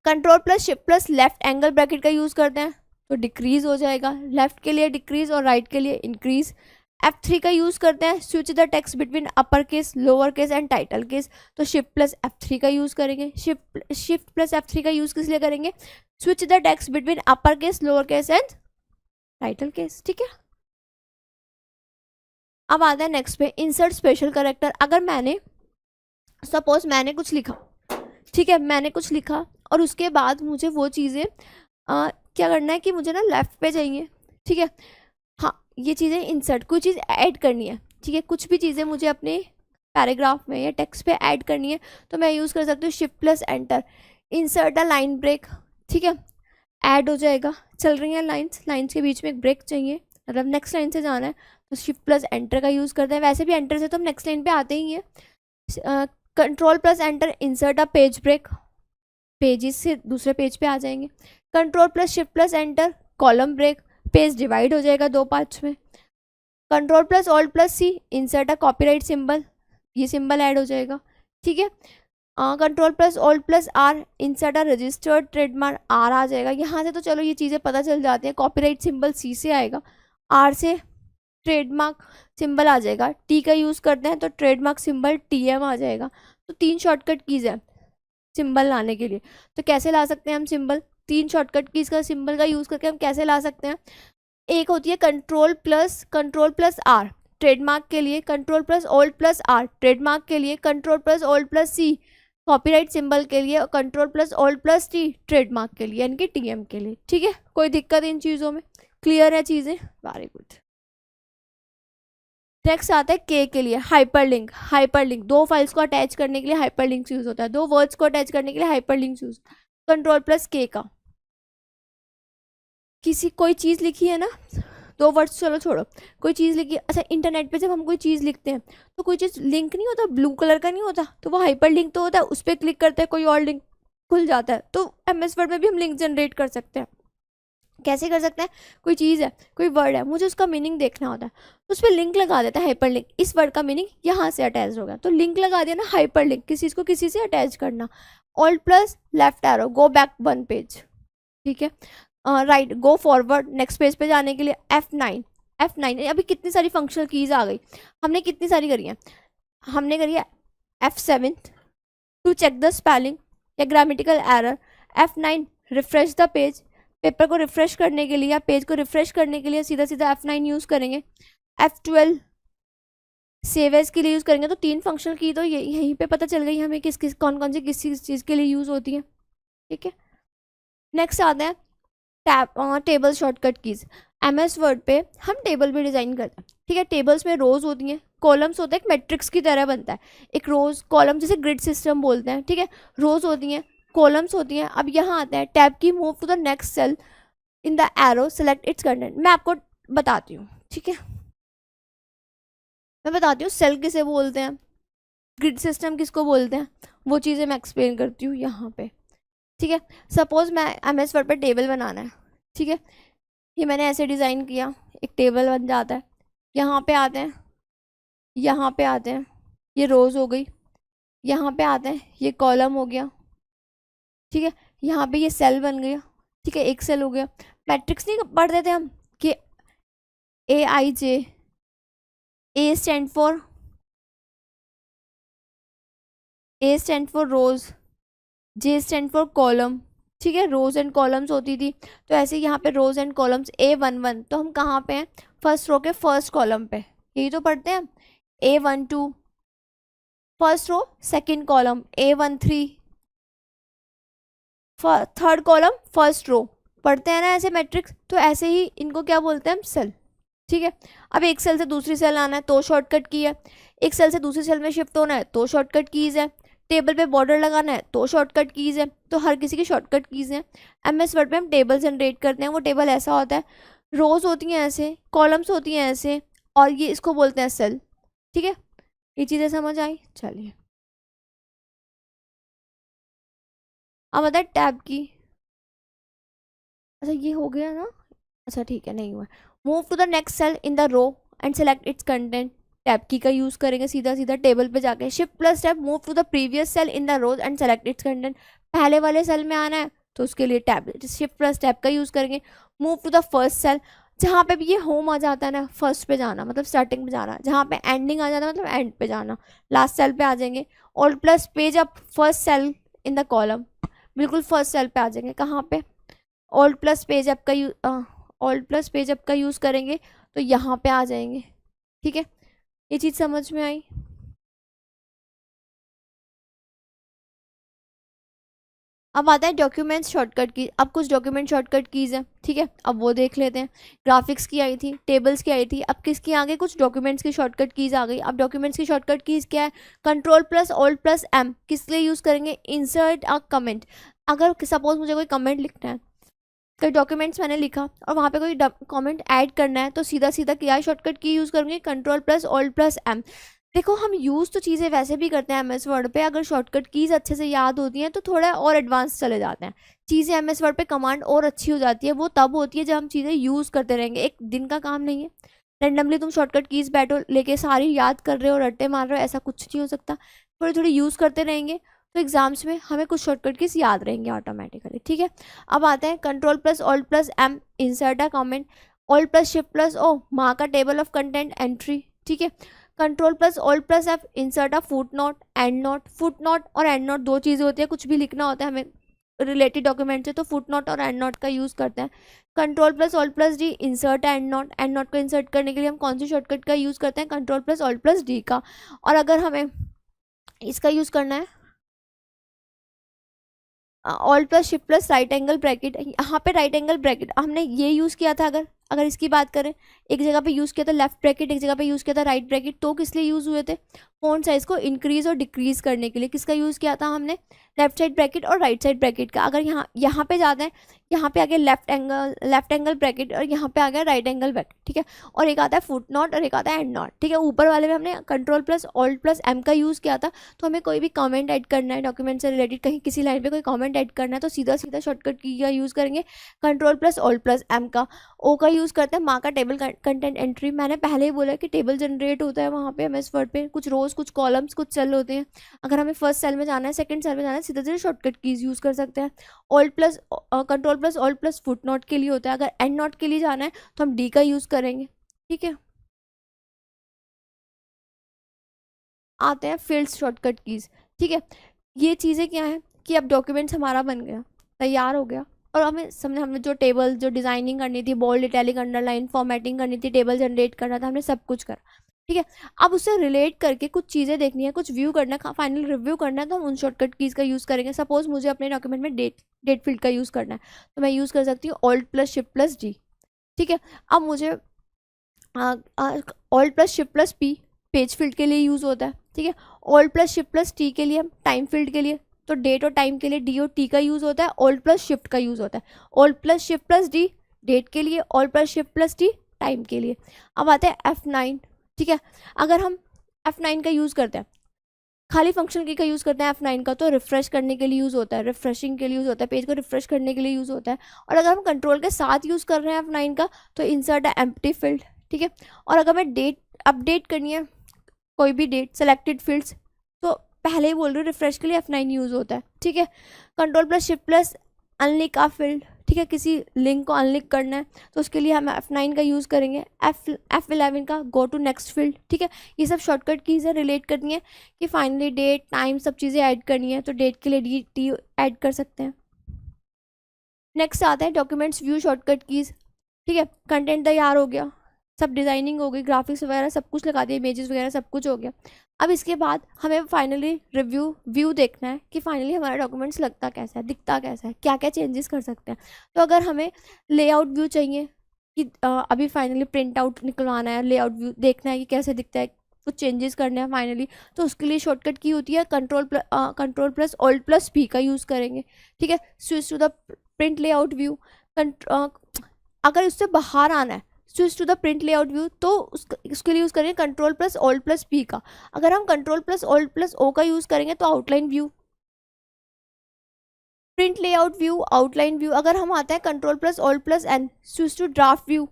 Control plus shift plus left angle bracket का यूज़ करते हैं तो डिक्रीज हो जाएगा, लेफ्ट के लिए डिक्रीज और राइट के लिए इंक्रीज। F3 का यूज़ करते हैं, switch the text between upper case, lower case and title case. तो शिफ्ट प्लस F3 का यूज़ करेंगे। शिफ्ट प्लस F3 का यूज़ किस लिए करेंगे? Switch the text between upper case, lower case and title case. ठीक है, अब आता है नेक्स्ट पे इंसर्ट स्पेशल करेक्टर। अगर मैंने सपोज मैंने कुछ लिखा, ठीक है, मैंने कुछ लिखा और उसके बाद मुझे वो चीज़ें क्या करना है कि मुझे ना लेफ्ट पे चाहिए, ठीक है, हाँ ये चीज़ें इंसर्ट, कोई चीज़ ऐड करनी है, ठीक है, कुछ भी चीज़ें मुझे अपने पैराग्राफ में या टेक्स्ट पे ऐड करनी है तो मैं यूज़ कर सकती हूँ shift plus enter, insert a line break. ठीक है, ऐड हो जाएगा, चल रही हैं लाइन्स, लाइन्स के बीच में एक ब्रेक चाहिए, मतलब नेक्स्ट लाइन से जाना है तो शिफ्ट प्लस एंटर का यूज़ करते हैं। वैसे भी एंटर से तो हम नेक्स्ट लाइन पे आते ही हैं। Control plus enter insert a page break, pages से दूसरे पेज पे आ जाएंगे। Control plus shift plus enter column break, page divide हो जाएगा दो पार्ट्स में। Control plus alt plus C insert a copyright symbol, ये सिंबल ऐड हो जाएगा। ठीक है, control plus alt plus R insert a registered trademark, R आ जाएगा यहाँ से। तो चलो ये चीज़ें पता चल जाती हैं, कॉपीराइट सिंबल सी से आएगा, आर से ट्रेडमार्क सिंबल आ जाएगा, टी का यूज़ करते हैं तो ट्रेडमार्क सिंबल TM आ जाएगा। तो 3 शॉर्टकट कीज़ है सिंबल लाने के लिए। तो कैसे ला सकते हैं हम सिंबल? 3 शॉर्टकट कीज़ का सिंबल का यूज़ करके हम कैसे ला सकते हैं? एक होती है कंट्रोल प्लस आर ट्रेडमार्क के लिए, control plus alt plus R trademark के लिए, control plus alt plus C copyright symbol के लिए, और control plus alt plus T trademark के लिए, यानी कि TM के लिए। ठीक है, कोई दिक्कत इन चीज़ों में? क्लियर है चीज़ें? Very good. नेक्स्ट आता है के लिए हाइपरलिंक। हाइपरलिंक दो फाइल्स को अटैच करने के लिए हाइपरलिंक्स यूज होता है, दो वर्ड्स को अटैच करने के लिए हाइपरलिंक्स यूज। कंट्रोल प्लस के का, किसी कोई चीज़ लिखी है ना, दो वर्ड्स चलो छोड़ो, कोई चीज़ लिखी, अच्छा इंटरनेट पे जब हम कोई चीज़ लिखते हैं तो कोई चीज़ लिंक नहीं होता, ब्लू कलर का नहीं होता, तो वो हाइपर लिंक तो होता है, उस पर क्लिक करते हैं कोई और लिंक खुल जाता है। तो MS वर्ड में भी हम लिंक जनरेट कर सकते हैं। कैसे कर सकते हैं? कोई चीज़ है, कोई वर्ड है, मुझे उसका मीनिंग देखना होता है तो उस पर लिंक लगा देता है हाइपर लिंक, इस वर्ड का मीनिंग यहाँ से अटैच हो गया तो लिंक लगा दिया ना, हाइपर लिंक, किसी चीज़ को किसी से अटैच करना। Alt plus left arrow go back 1 page, ठीक है, right go forward next page पे जाने के लिए F9। अभी कितनी सारी फंक्शनल कीज आ गई, हमने कितनी सारी करी है, हमने करी है F7 to check the spelling या grammatical error, F9 refresh the page, paper को रिफ्रेश करने के लिए या पेज को रिफ्रेश करने के लिए सीधा सीधा F9 यूज़ करेंगे। F12 सेव एज के लिए यूज़ करेंगे। तो 3 फंक्शनल की तो यहीं पे पता चल गई हमें किस कौन सी किस चीज़ के लिए यूज़ होती है। ठीक है, नेक्स्ट आते हैं table shortcut keys. MS word पे हम टेबल भी डिज़ाइन करते हैं। ठीक है, टेबल्स में रोज होती हैं, कॉलम्स होते हैं, एक मैट्रिक्स की तरह बनता है, एक रोज कॉलम जैसे ग्रिड सिस्टम बोलते हैं। ठीक है, रोज होती हैं, कॉलम्स होती हैं। अब यहाँ आता है tab key, move to the next cell in the arrow select its content. मैं आपको बताती हूँ, ठीक है, मैं बताती हूँ सेल किसे बोलते हैं, ग्रिड सिस्टम किसको बोलते हैं, वो चीज़ें मैं एक्सप्लेन करती हूँ यहाँ पे। ठीक है, सपोज मैं MS वर्ड पे टेबल बनाना है, ठीक है, ये मैंने ऐसे डिज़ाइन किया, एक टेबल बन जाता है। यहाँ पे आते हैं, यहाँ पे आते हैं, ये रोज़ हो गई, यहाँ पे आते हैं, ये कॉलम हो गया। ठीक है, यहाँ पे ये सेल बन गया। ठीक है, एक सेल हो गया। मैट्रिक्स नहीं पढ़ते थे हम कि AIJ, A stand for rows, J stand for column. ठीक है, रोज एंड कॉलम्स होती थी, तो ऐसे यहाँ पे रोज एंड कॉलम्स A11, तो हम कहाँ पे हैं? फर्स्ट रो के फर्स्ट कॉलम पे, यही तो पढ़ते हैं हम। A12 first row second column, A13 third column first row, पढ़ते हैं ना ऐसे मैट्रिक्स। तो ऐसे ही इनको क्या बोलते हैं हम? सेल। ठीक है, अब एक सेल से दूसरी सेल आना है तो शॉर्टकट की है, एक सेल से दूसरी सेल में शिफ्ट होना है तो शॉर्टकट कीज़ है, टेबल पे बॉर्डर लगाना है तो शॉर्टकट कीज़ है। तो हर किसी की शॉर्टकट कीज़ हैं। MS वर्ड पे हम टेबल जनरेट करते हैं, वो टेबल ऐसा होता है, रोज होती हैं ऐसे, कॉलम्स होती हैं ऐसे, और ये इसको बोलते हैं सेल। ठीक है, ये चीज़ें समझ आई? चलिए, अब आता है टैब की। अच्छा ये हो गया ना, अच्छा ठीक है, नहीं हुआ। Move to the next cell in the row and select its content, tab key का यूज़ करेंगे, सीधा सीधा टेबल पे जाके shift plus tab move to the previous cell in the rows and select its content. पहले वाले cell में आना है तो उसके लिए टैब शिफ्ट प्लस टैब का यूज़ करेंगे। Move to the first cell, जहाँ पे भी ये होम आ जाता है ना, फर्स्ट पे जाना मतलब स्टार्टिंग पे जाना, जहाँ पे एंडिंग आ जाता है मतलब एंड पे जाना, लास्ट सेल पे आ जाएंगे। Alt plus page up first cell in the column, बिल्कुल फर्स्ट सेल पे आ जाएंगे। कहाँ पे? ऑल्ट प्लस पेज अप का ऑल्ट प्लस पेज अप का यूज़ करेंगे तो यहाँ पे आ जाएंगे। ठीक है, ये चीज़ समझ में आई? अब आता है डॉक्यूमेंट्स शॉर्टकट की। अब कुछ डॉक्यूमेंट शॉर्टकट कीज़ हैं, ठीक है, अब वो देख लेते हैं। ग्राफिक्स की आई थी, टेबल्स की आई थी, अब किसकी आ गई? कुछ डॉक्यूमेंट्स की शॉर्टकट कीज़ आ गई। अब डॉक्यूमेंट्स की शॉर्टकट कीज़ क्या है? Control plus alt plus M. किस लिए यूज़ करेंगे? Insert a comment. अगर सपोज मुझे कोई कमेंट लिखना है, कोई डॉक्यूमेंट्स मैंने लिखा और वहाँ पे कोई कमेंट ऐड करना है, तो सीधा सीधा क्या शॉर्टकट की यूज़ करूँगी? Control plus alt plus M. देखो हम यूज़ तो चीज़ें वैसे भी करते हैं एमएस वर्ड पे, अगर शॉर्टकट कीज़ अच्छे से याद होती हैं तो थोड़ा और एडवांस चले जाते हैं। चीज़ें एमएस वर्ड पे कमांड और अच्छी हो जाती है, वो तब होती है जब हम चीज़ें यूज़ करते रहेंगे। एक दिन का काम नहीं है, रेंडमली तुम शॉर्टकट कीज़ बैठो लेके सारी याद कर रहे हो, रट्टे मार रहे हो, ऐसा कुछ नहीं हो सकता। थोड़ी थोड़ी यूज़ करते रहेंगे तो एग्जाम्स में हमें कुछ शॉर्टकट कीज़ याद रहेंगे ऑटोमेटिकली। ठीक है, अब आते हैं control plus alt plus M, insert a comment. Alt plus shift plus O, mark a table of content entry. ठीक है, control plus alt plus F, insert a footnote, endnote. Footnote और endnote दो चीज़ें होती है, कुछ भी लिखना होता है हमें रिलेटेड डॉक्यूमेंट से तो फुट नोट और एंड नोट का यूज़ करते हैं। Control plus alt plus D, insert and note. And note को इंसर्ट करने के लिए हम कौन सी शॉर्टकट का यूज़ करते हैं? Control plus alt plus D का। और अगर हमें इसका यूज़ करना है, alt plus shift plus right angle bracket. यहाँ पे राइट एंगल ब्रैकेट हमने ये यूज़ किया था। अगर अगर इसकी बात करें, एक जगह पे यूज़ किया था लेफ्ट ब्रैकेट, एक जगह पे यूज़ किया था राइट ब्रैकेट। तो किस लिए यूज़ हुए थे? फॉन्ट साइज को इंक्रीज और डिक्रीज करने के लिए। किसका यूज़ किया था हमने? लेफ्ट साइड ब्रैकेट और राइट साइड ब्रैकेट का। अगर यहाँ पे जाते हैं, यहाँ पे आ गया लेफ्ट एंगल ब्रैकेट और यहाँ पे आ गया राइट एंगल ब्रैकेट। ठीक है, और एक आता है फुट नोट और एक आता है एंड नोट। ठीक है, ऊपर वाले में हमने control plus alt plus M का यूज़ किया था। तो हमें कोई भी कमेंट ऐड करना है डॉक्यूमेंट से रिलेटेड, कहीं किसी लाइन पे कोई कमेंट ऐड करना है, तो सीधा सीधा शॉर्टकट की का यूज़ करेंगे control plus alt plus M का। ओ का यूज़ करते हैं मार्क का टेबल कंटेंट एंट्री। मैंने पहले ही बोला कि टेबल जनरेट होता है वहाँ पे एमएस वर्ड पे, कुछ रोज कुछ कॉलम्स कुछ सेल होते हैं। अगर हमें फर्स्ट सेल में जाना है, सेकंड सेल में जाना है, सीधे सीधे शॉर्टकट कीज यूज़ कर सकते हैं। Alt plus control plus alt plus foot note के लिए होता है। अगर एंड नोट के लिए जाना है तो हम डी का यूज़ करेंगे। ठीक है, आते हैं फील्ड्स शॉर्टकट कीज। ठीक है, ये चीज़ें क्या है कि अब डॉक्यूमेंट्स हमारा बन गया, तैयार हो गया, और हमें समझे हमने जो टेबल जो डिज़ाइनिंग करनी थी, बोल्ड इटैलिक अंडरलाइन फॉर्मेटिंग करनी थी, टेबल जनरेट करना था, हमने सब कुछ करा। ठीक है, अब उससे रिलेट करके कुछ चीज़ें देखनी है, कुछ व्यू करना है, फाइनल रिव्यू करना है, तो हम उन शॉर्टकट कीज़ का यूज़ करेंगे। सपोज मुझे अपने डॉक्यूमेंट में डेट फील्ड का यूज़ करना है, तो मैं यूज़ कर सकती हूँ alt plus shift plus D. ठीक है, अब मुझे alt plus shift plus P page field के लिए यूज़ होता है। ठीक है, alt plus shift plus T के लिए, टाइम फील्ड के लिए, तो डेट और टाइम के लिए डी और टी का यूज़ होता है। ऑल्ट प्लस शिफ्ट का यूज़ होता है। Alt plus shift plus D date के लिए, alt plus shift plus T time के लिए। अब आते हैं F9। ठीक है, अगर हम F9 का यूज़ करते हैं, खाली फंक्शन की का यूज़ करते हैं F9 का, तो रिफ्रेश करने के लिए यूज़ होता है, रिफ्रेशिंग के लिए यूज़ होता है, पेज को रिफ्रेश करने के लिए यूज़ होता है। और अगर हम कंट्रोल के साथ यूज़ कर रहे हैं F9 का, तो इंसर्ट है एम्प्टी फील्ड। ठीक है, और अगर हमें डेट अपडेट करनी है, कोई भी डेट सेलेक्टेड फील्ड्स, तो पहले ही बोल रही हूँ रिफ्रेश के लिए F9 यूज़ होता है। ठीक है, कंट्रोल प्लस शिफ्ट प्लस अनलिक आ फील्ड। ठीक है, किसी लिंक को अनलिक करना है तो उसके लिए हम F9 का यूज़ करेंगे। F11 का गो टू नेक्स्ट फील्ड। ठीक है, ये सब शॉर्टकट कीज़ है, रिलेट करनी है कि फाइनली डेट टाइम सब चीज़ें ऐड करनी है, तो डेट के लिए डी ऐड कर सकते हैं। नेक्स्ट आता है डॉक्यूमेंट्स व्यू शॉर्टकट कीज़। ठीक है, कंटेंट तैयार हो गया, सब डिज़ाइनिंग हो गई, ग्राफिक्स वगैरह सब कुछ लगा दिया, इमेजेस वगैरह सब कुछ हो गया। अब इसके बाद हमें फाइनली व्यू देखना है कि फाइनली हमारा डॉक्यूमेंट्स लगता कैसा है, दिखता कैसा है, क्या क्या चेंजेस कर सकते हैं। तो अगर हमें लेआउट व्यू चाहिए कि अभी फाइनली प्रिंट आउट निकलवाना है, लेआउट व्यू देखना है कि कैसे दिखता है, कुछ चेंजेस करने हैं फाइनली, तो उसके लिए शॉर्टकट की होती है control plus alt plus P का यूज़ करेंगे। ठीक है, switch to the print layout view. अगर उससे बाहर आना है, switch to the print layout view, तो उसके लिए यूज़ करेंगे control plus alt plus P का। अगर हम control plus alt plus O का यूज़ करेंगे तो outline view, print layout view, outline view. अगर हम आता है control plus alt plus N, switch to draft view,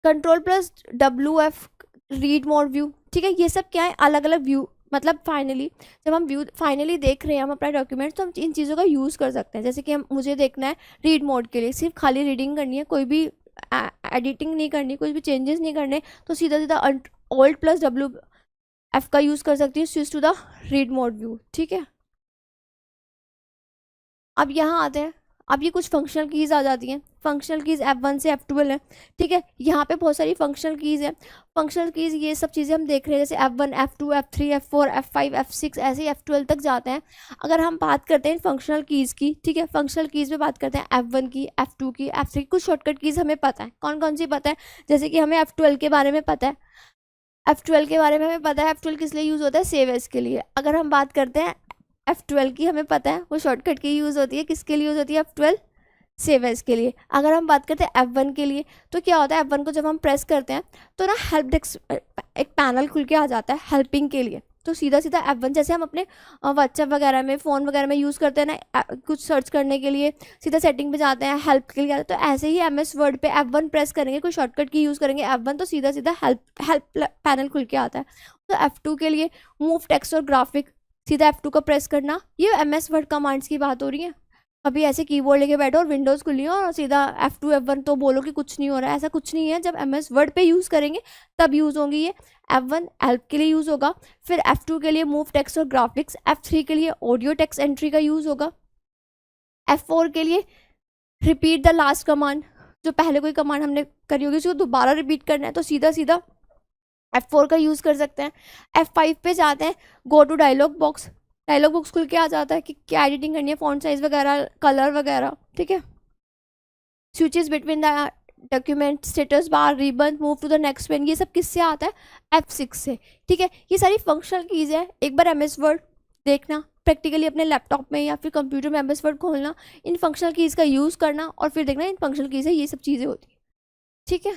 control plus WF read more view. ठीक है, ये सब क्या है, अलग अलग व्यू। मतलब फाइनली जब हम व्यू फाइनली देख रहे हैं हम अपना डॉक्यूमेंट, तो हम इन चीज़ों का यूज़ कर सकते हैं। जैसे कि हम मुझे देखना है रीड मोड के लिए, सिर्फ खाली रीडिंग करनी है, कोई भी एडिटिंग नहीं करनी, कुछ भी चेंजेस नहीं करने, तो सीधा सीधा Alt प्लस WF का यूज़ कर सकती हूँ, switch to the read mode view. ठीक है, अब यहाँ आते हैं, अब ये कुछ फंक्शनल कीज़ आ जाती हैं। फंक्शनल कीज़ F1 से F12 है। ठीक है, यहाँ पे बहुत सारी फंक्शनल कीज़ हैं। फंक्शनल कीज़ ये सब चीज़ें हम देख रहे हैं, जैसे F1, F2, F3, F4, F5, F6 ऐसे ही F12 तक जाते हैं। अगर हम बात करते हैं फंक्शनल कीज़ की, ठीक है, फंक्शनल कीज़ में बात करते हैं F1 की, F2 की, F3 की। कुछ शॉर्टकट कीज़ हमें पता है, कौन कौन सी पता है, जैसे कि हमें F12 के बारे में पता है। F12 के बारे में हमें पता है, F12 किस लिए यूज़ होता है, सेव एज के लिए। अगर हम बात करते हैं F12 की, हमें पता है वो शॉर्टकट की यूज़ होती है, किसके लिए यूज़ होती है, F12 सेव एज के लिए। अगर हम बात करते हैं F1 के लिए, तो क्या होता है, F1 को जब हम प्रेस करते हैं तो ना हेल्प डेस्क एक पैनल खुल के आ जाता है हेल्पिंग के लिए। तो सीधा सीधा F1, जैसे हम अपने व्हाट्सएप वगैरह में, फ़ोन वगैरह में यूज़ करते हैं ना कुछ सर्च करने के लिए, सीधा सेटिंग पे जाते हैं, हेल्प के लिए आते हैं, तो ऐसे ही MS वर्ड पे F1 प्रेस करेंगे, कोई शॉर्टकट की यूज़ करेंगे F1, तो सीधा सीधा हेल्प पैनल खुल के आता है। तो F2 के लिए मूव टेक्स्ट और ग्राफिक, सीधा F2 को प्रेस करना। ये MS वर्ड कमांड्स की बात हो रही है। अभी ऐसे कीबोर्ड लेके बैठो और विंडोज़ खुली हो और सीधा F2 F1 तो बोलो कि कुछ नहीं हो रहा है, ऐसा कुछ नहीं है। जब MS वर्ड पे यूज़ करेंगे तब यूज़ होंगी ये। F1 हेल्प के लिए यूज़ होगा, फिर F2 के लिए मूव टेक्स्ट और ग्राफिक्स, F3 के लिए ऑडियो टेक्स्ट एंट्री का यूज़ होगा, F4 के लिए रिपीट द लास्ट कमांड, जो पहले कोई कमांड हमने करी होगी उसको दोबारा रिपीट करना है, तो सीधा सीधा F4 का यूज़ कर सकते हैं। F5 पे जाते हैं, go to dialog box, dialog box खुल के आ जाता है कि क्या एडिटिंग करनी है, फॉन्ट साइज वगैरह, कलर वगैरह। ठीक है, switches between the document, status bar, ribbon, move to the next pane, ये सब किससे आता है, F6 से। ठीक है, ये सारी फंक्शनल कीज़ है। एक बार MS वर्ड देखना प्रैक्टिकली अपने लैपटॉप में या फिर कंप्यूटर में, MS वर्ड खोलना, इन फंक्शनल कीज़ का यूज़ करना और फिर देखना इन फंक्शनल कीज़ है, ये सब चीज़ें होती हैं। ठीक है,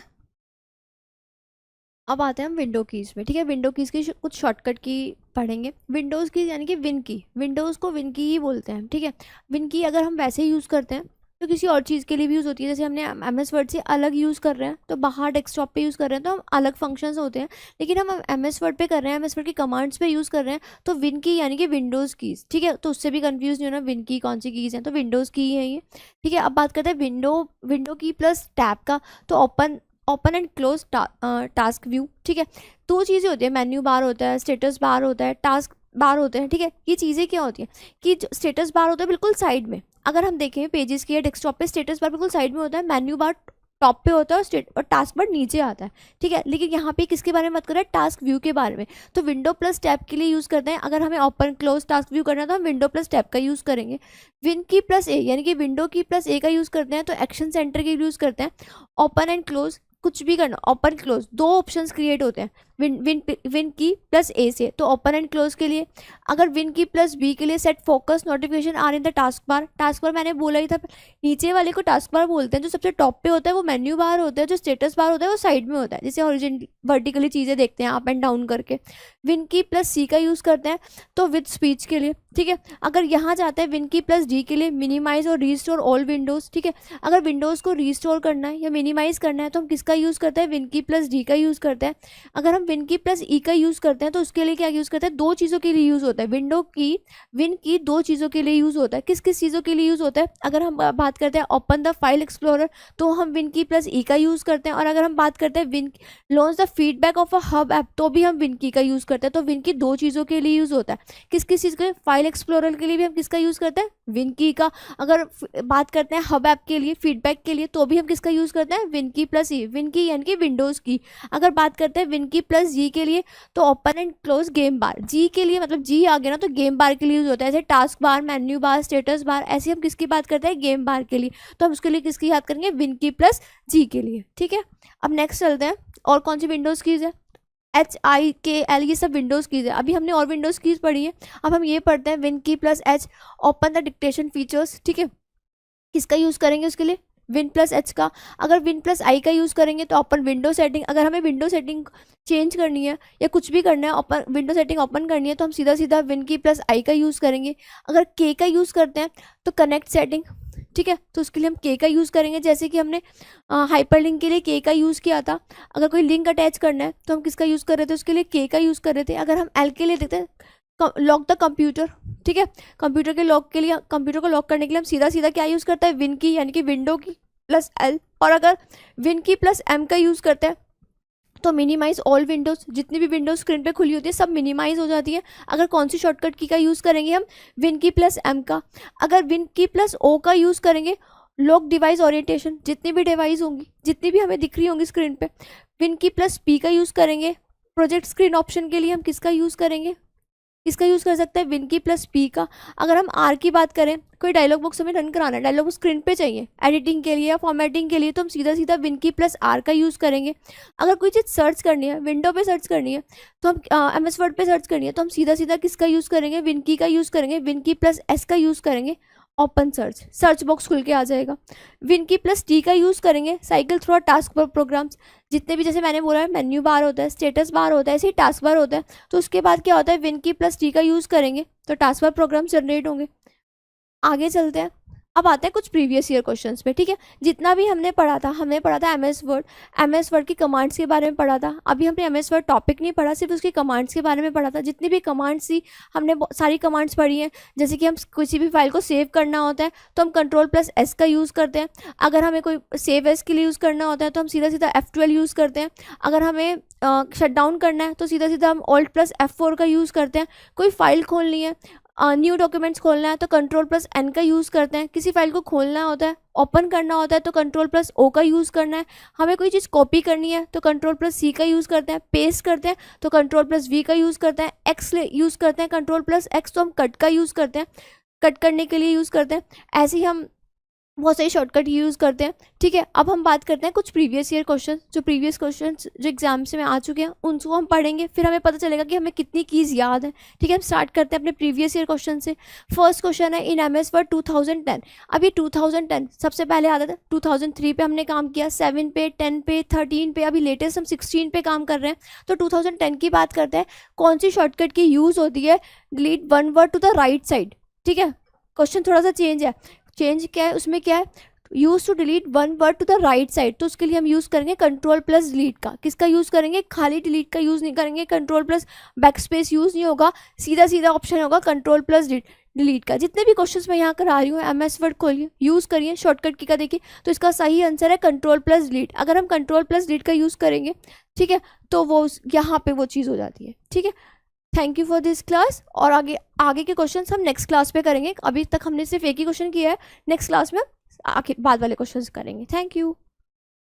अब आते हैं हम विंडो कीज़ में। ठीक है, विंडो कीज़ की कुछ शॉर्टकट की पढ़ेंगे। विंडोज़ की यानी कि विन की, विंडोज़ को विन की ही बोलते हैं। ठीक है, विन की अगर हम वैसे ही यूज़ करते हैं तो किसी और चीज़ के लिए भी यूज़ होती है, जैसे हमने MS वर्ड से अलग यूज़ कर रहे हैं तो बाहर डेस्कटॉप पे यूज़ कर रहे हैं तो हम अलग फंक्शंस होते हैं, लेकिन हम MS वर्ड पे कर रहे हैं, MS वर्ड की कमांड्स पे यूज़ कर रहे हैं, तो विन की यानी कि विंडोज़ कीज़। ठीक है, तो उससे भी कंफ्यूज नहीं होना, विन की कौन सी कीज़ हैं, तो विंडोज़ की है ये। ठीक है, अब बात करते हैं विंडो की प्लस टैब का। तो open and close task view. ठीक है, दो चीज़ें होती है, मेन्यू बार होता है, स्टेटस बार होता है, टास्क बार होते हैं। ठीक है, ये चीज़ें क्या होती हैं कि जो स्टेटस बार होता है बिल्कुल साइड में, अगर हम देखें पेजेस की या डेस्कटॉप पे स्टेटस बार बिल्कुल साइड में होता है, मेन्यू बार टॉप पे होता है और टास्क बार नीचे आता है। ठीक है, लेकिन यहाँ पे किसके बारे में बात कर रहे हैं, टास्क व्यू के बारे में। तो विंडो प्लस टैब के लिए यूज़ करते हैं, अगर हमें ओपन क्लोज टास्क व्यू करना है तो हम विंडो प्लस टैब का यूज़ करेंगे। विन की प्लस ए यानी कि विंडो की प्लस ए का यूज़ करते हैं, तो एक्शन सेंटर के यूज़ करते हैं। ओपन एंड क्लोज कुछ भी करना, ओपन क्लोज दो ऑप्शंस क्रिएट होते हैं विन की प्लस ए से। तो ओपन एंड क्लोज के लिए, अगर विन की प्लस बी के लिए set focus notification area in the taskbar. Taskbar मैंने बोला ही था, नीचे वाले को टास्क बार बोलते हैं, जो सबसे टॉप पे होता है वो मेन्यू बार होता है, जो स्टेटस बार होता है वो साइड में होता है, जैसे हॉरिजॉन्टली वर्टिकली चीज़ें देखते हैं अप एंड डाउन करके। विन की प्लस सी का यूज़ करते हैं तो विद स्पीच के लिए। ठीक है, अगर यहाँ जाते हैं विन की प्लस डी के लिए, मिनिमाइज और रीस्टोर ऑल विंडोज़। ठीक है, अगर विंडोज़ को रीस्टोर करना है या मिनिमाइज करना है तो हम किसका यूज़ करते हैं, विन की प्लस डी का यूज़ करते हैं। अगर हम विन की प्लस ई का यूज़ करते हैं तो उसके लिए क्या यूज़ करते हैं, दो चीज़ों के लिए यूज़ होता है, विन की दो चीज़ों के लिए यूज़ होता है। किस किस चीज़ों के लिए यूज़ होता है, अगर हम बात करते हैं ओपन द फाइल एक्सप्लोरर तो हम विन की प्लस ई का यूज़ करते हैं, और अगर हम बात करते हैं win launch the feedback of a hub app तो भी हम विन की का यूज़ करते हैं। तो विन की दो चीज़ों के लिए यूज़ होता है, किस किस चीज़ के, फाइल एक्सप्लोरर के लिए भी हम किसका यूज़ करते हैं, विन की का। अगर बात करते हैं हब ऐप के लिए, फीडबैक के लिए, तो भी हम किसका यूज़ करते हैं, विन की प्लस ई, विन की यानी कि विंडोज़ की। अगर बात करते हैं विन की प्लस जी के लिए तो ओपन एंड क्लोज गेम बार, जी के लिए मतलब जी आ गया ना तो गेम बार के लिए यूज़ होता है, जैसे task bar, menu bar, status bar, ऐसे हम किसकी बात करते हैं, गेम बार के लिए। तो हम उसके लिए किसकी याद करेंगे, विन की प्लस जी के लिए। ठीक है, अब नेक्स्ट चलते हैं, और कौन सी विंडोज़ कीज़ है, HIKL, ये सब विंडोज़ कीज़ है। अभी हमने और विंडोज़ कीज़ पढ़ी है, अब हम ये पढ़ते हैं win key plus H, open the dictation features. ठीक है, किसका यूज़ करेंगे उसके लिए, विन प्लस H का। अगर विन प्लस आई का यूज़ करेंगे तो ओपन विंडो सेटिंग, अगर हमें विंडो सेटिंग चेंज करनी है या कुछ भी करना है, ओपन विंडो सेटिंग ओपन करनी है तो हम सीधा सीधा विन की प्लस आई का यूज़ करेंगे। अगर के का यूज़ करते हैं तो कनेक्ट सेटिंग। ठीक है, तो उसके लिए हम के का यूज़ करेंगे, जैसे कि हमने हाइपरलिंक के लिए के का यूज़ किया था। अगर कोई लिंक अटैच करना है तो हम किसका यूज़ कर रहे थे, उसके लिए के का यूज़ कर रहे थे। अगर हम एल के लिए देखते हैं, लॉक द कंप्यूटर। ठीक है, कंप्यूटर के लॉक के लिए, कंप्यूटर को लॉक करने के लिए हम सीधा सीधा क्या यूज़ करते हैं, विन की यानी कि विंडो की प्लस एल, और अगर विन की प्लस एम का यूज़ करते हैं तो मिनिमाइज ऑल विंडोज, जितनी भी विंडोज स्क्रीन पे खुली होती है सब मिनिमाइज हो जाती है। अगर कौन सी शॉर्टकट की का यूज़ करेंगे हम, विन की प्लस एम का। अगर विन की प्लस ओ का यूज़ करेंगे, लॉक डिवाइस ओरिएंटेशन, जितनी भी डिवाइस होंगी, जितनी भी हमें दिख रही होंगी स्क्रीन पे। विन की प्लस पी का यूज़ करेंगे। प्रोजेक्ट स्क्रीन ऑप्शन के लिए हम किसका यूज़ करेंगे, इसका यूज़ कर सकते हैं विन की प्लस पी का। अगर हम आर की बात करें, कोई डायलॉग बॉक्स हमें रन कराना है, डायलॉग बॉक्स स्क्रीन पे चाहिए एडिटिंग के लिए या फॉर्मेटिंग के लिए, तो हम सीधा सीधा विन की प्लस आर का यूज़ करेंगे। अगर कोई चीज़ सर्च करनी है, विंडो पे सर्च करनी है, तो हम MS वर्ड पे सर्च करनी है, तो हम सीधा सीधा किसका यूज़ करेंगे, विन की का यूज़ करेंगे। विन की प्लस एस का यूज़ करेंगे, ओपन सर्च, सर्च बॉक्स खुल के आ जाएगा। विन की प्लस टी का यूज़ करेंगे, cycle through taskbar programs, जितने भी जैसे मैंने बोला है मेन्यू बार होता है, स्टेटस बार होता है, ऐसे ही टास्क बार होता है। तो उसके बाद क्या होता है, विन की प्लस टी का यूज़ करेंगे तो टास्क बार प्रोग्राम जनरेट होंगे। आगे चलते हैं, अब आते हैं कुछ प्रीवियस ईयर क्वेश्चंस पे, ठीक है। जितना भी हमने पढ़ा था MS वर्ड की कमांड्स के बारे में पढ़ा था। अभी हमने MS वर्ड टॉपिक नहीं पढ़ा, सिर्फ उसकी कमांड्स के बारे में पढ़ा था। जितनी भी कमांड्स थी हमने सारी कमांड्स पढ़ी हैं। जैसे कि हम किसी भी फाइल को सेव करना होता है तो हम Ctrl+S का यूज़ करते हैं। अगर हमें कोई सेव एस के लिए यूज़ करना होता है तो हम सीधा सीधा F12 यूज़ करते हैं। अगर हमें शट डाउन करना है तो सीधा सीधा हम Alt+F4 का यूज़ करते हैं। कोई फाइल खोलनी है, न्यू डॉक्यूमेंट्स खोलना है तो Ctrl+N का यूज़ करते हैं। किसी फाइल को खोलना होता है, ओपन करना होता है तो Ctrl+O का यूज़ करना है। हमें कोई चीज़ कॉपी करनी है तो Ctrl+C का यूज़ करते हैं। पेस्ट करते हैं तो Ctrl+V का यूज़ करते हैं। एक्स यूज़ करते हैं, Ctrl+X तो हम कट का यूज़ करते हैं, कट करने के लिए यूज़ करते हैं। ऐसे ही हम बहुत सारी शॉर्टकट यूज़ करते हैं, ठीक है। अब हम बात करते हैं कुछ प्रीवियस ईयर क्वेश्चन, जो प्रीवियस क्वेश्चन जो एग्जाम्स में आ चुके हैं उनको हम पढ़ेंगे, फिर हमें पता चलेगा कि हमें कितनी कीज़ याद है, ठीक है। हम स्टार्ट करते हैं अपने प्रीवियस ईयर क्वेश्चन से। फर्स्ट क्वेश्चन है इन MS वर्ड 2010। अभी 2010 सबसे पहले आता था, 2003 पे हमने काम किया, 7 पे, 10 पे, 13 पे, अभी लेटेस्ट हम 16 पे काम कर रहे हैं। तो 2010 की बात करते हैं, कौन सी शॉर्टकट की यूज़ होती है, delete one word to the right side, ठीक है। क्वेश्चन थोड़ा सा चेंज है, चेंज क्या है उसमें, क्या है, use to delete one word to the right side, तो उसके लिए हम यूज़ करेंगे Ctrl+Delete का। किसका यूज़ करेंगे, खाली डिलीट का यूज़ नहीं करेंगे, Ctrl+Backspace यूज़ नहीं होगा, सीधा सीधा ऑप्शन होगा Ctrl+Delete का। जितने भी क्वेश्चंस मैं यहाँ करा रही हूँ MS वर्ड खोलिए, यूज़ करिए, शॉर्टकट की का देखिए, तो इसका सही आंसर है Ctrl+Delete। अगर हम Ctrl+Delete का यूज़ करेंगे, ठीक है, तो वो यहाँ पे वो चीज़ हो जाती है, ठीक है। Thank you for this class. और आगे के क्वेश्चंस हम नेक्स्ट क्लास पे करेंगे। अभी तक हमने सिर्फ एक ही क्वेश्चन किया है, नेक्स्ट क्लास में आगे बाद वाले क्वेश्चंस करेंगे। Thank you.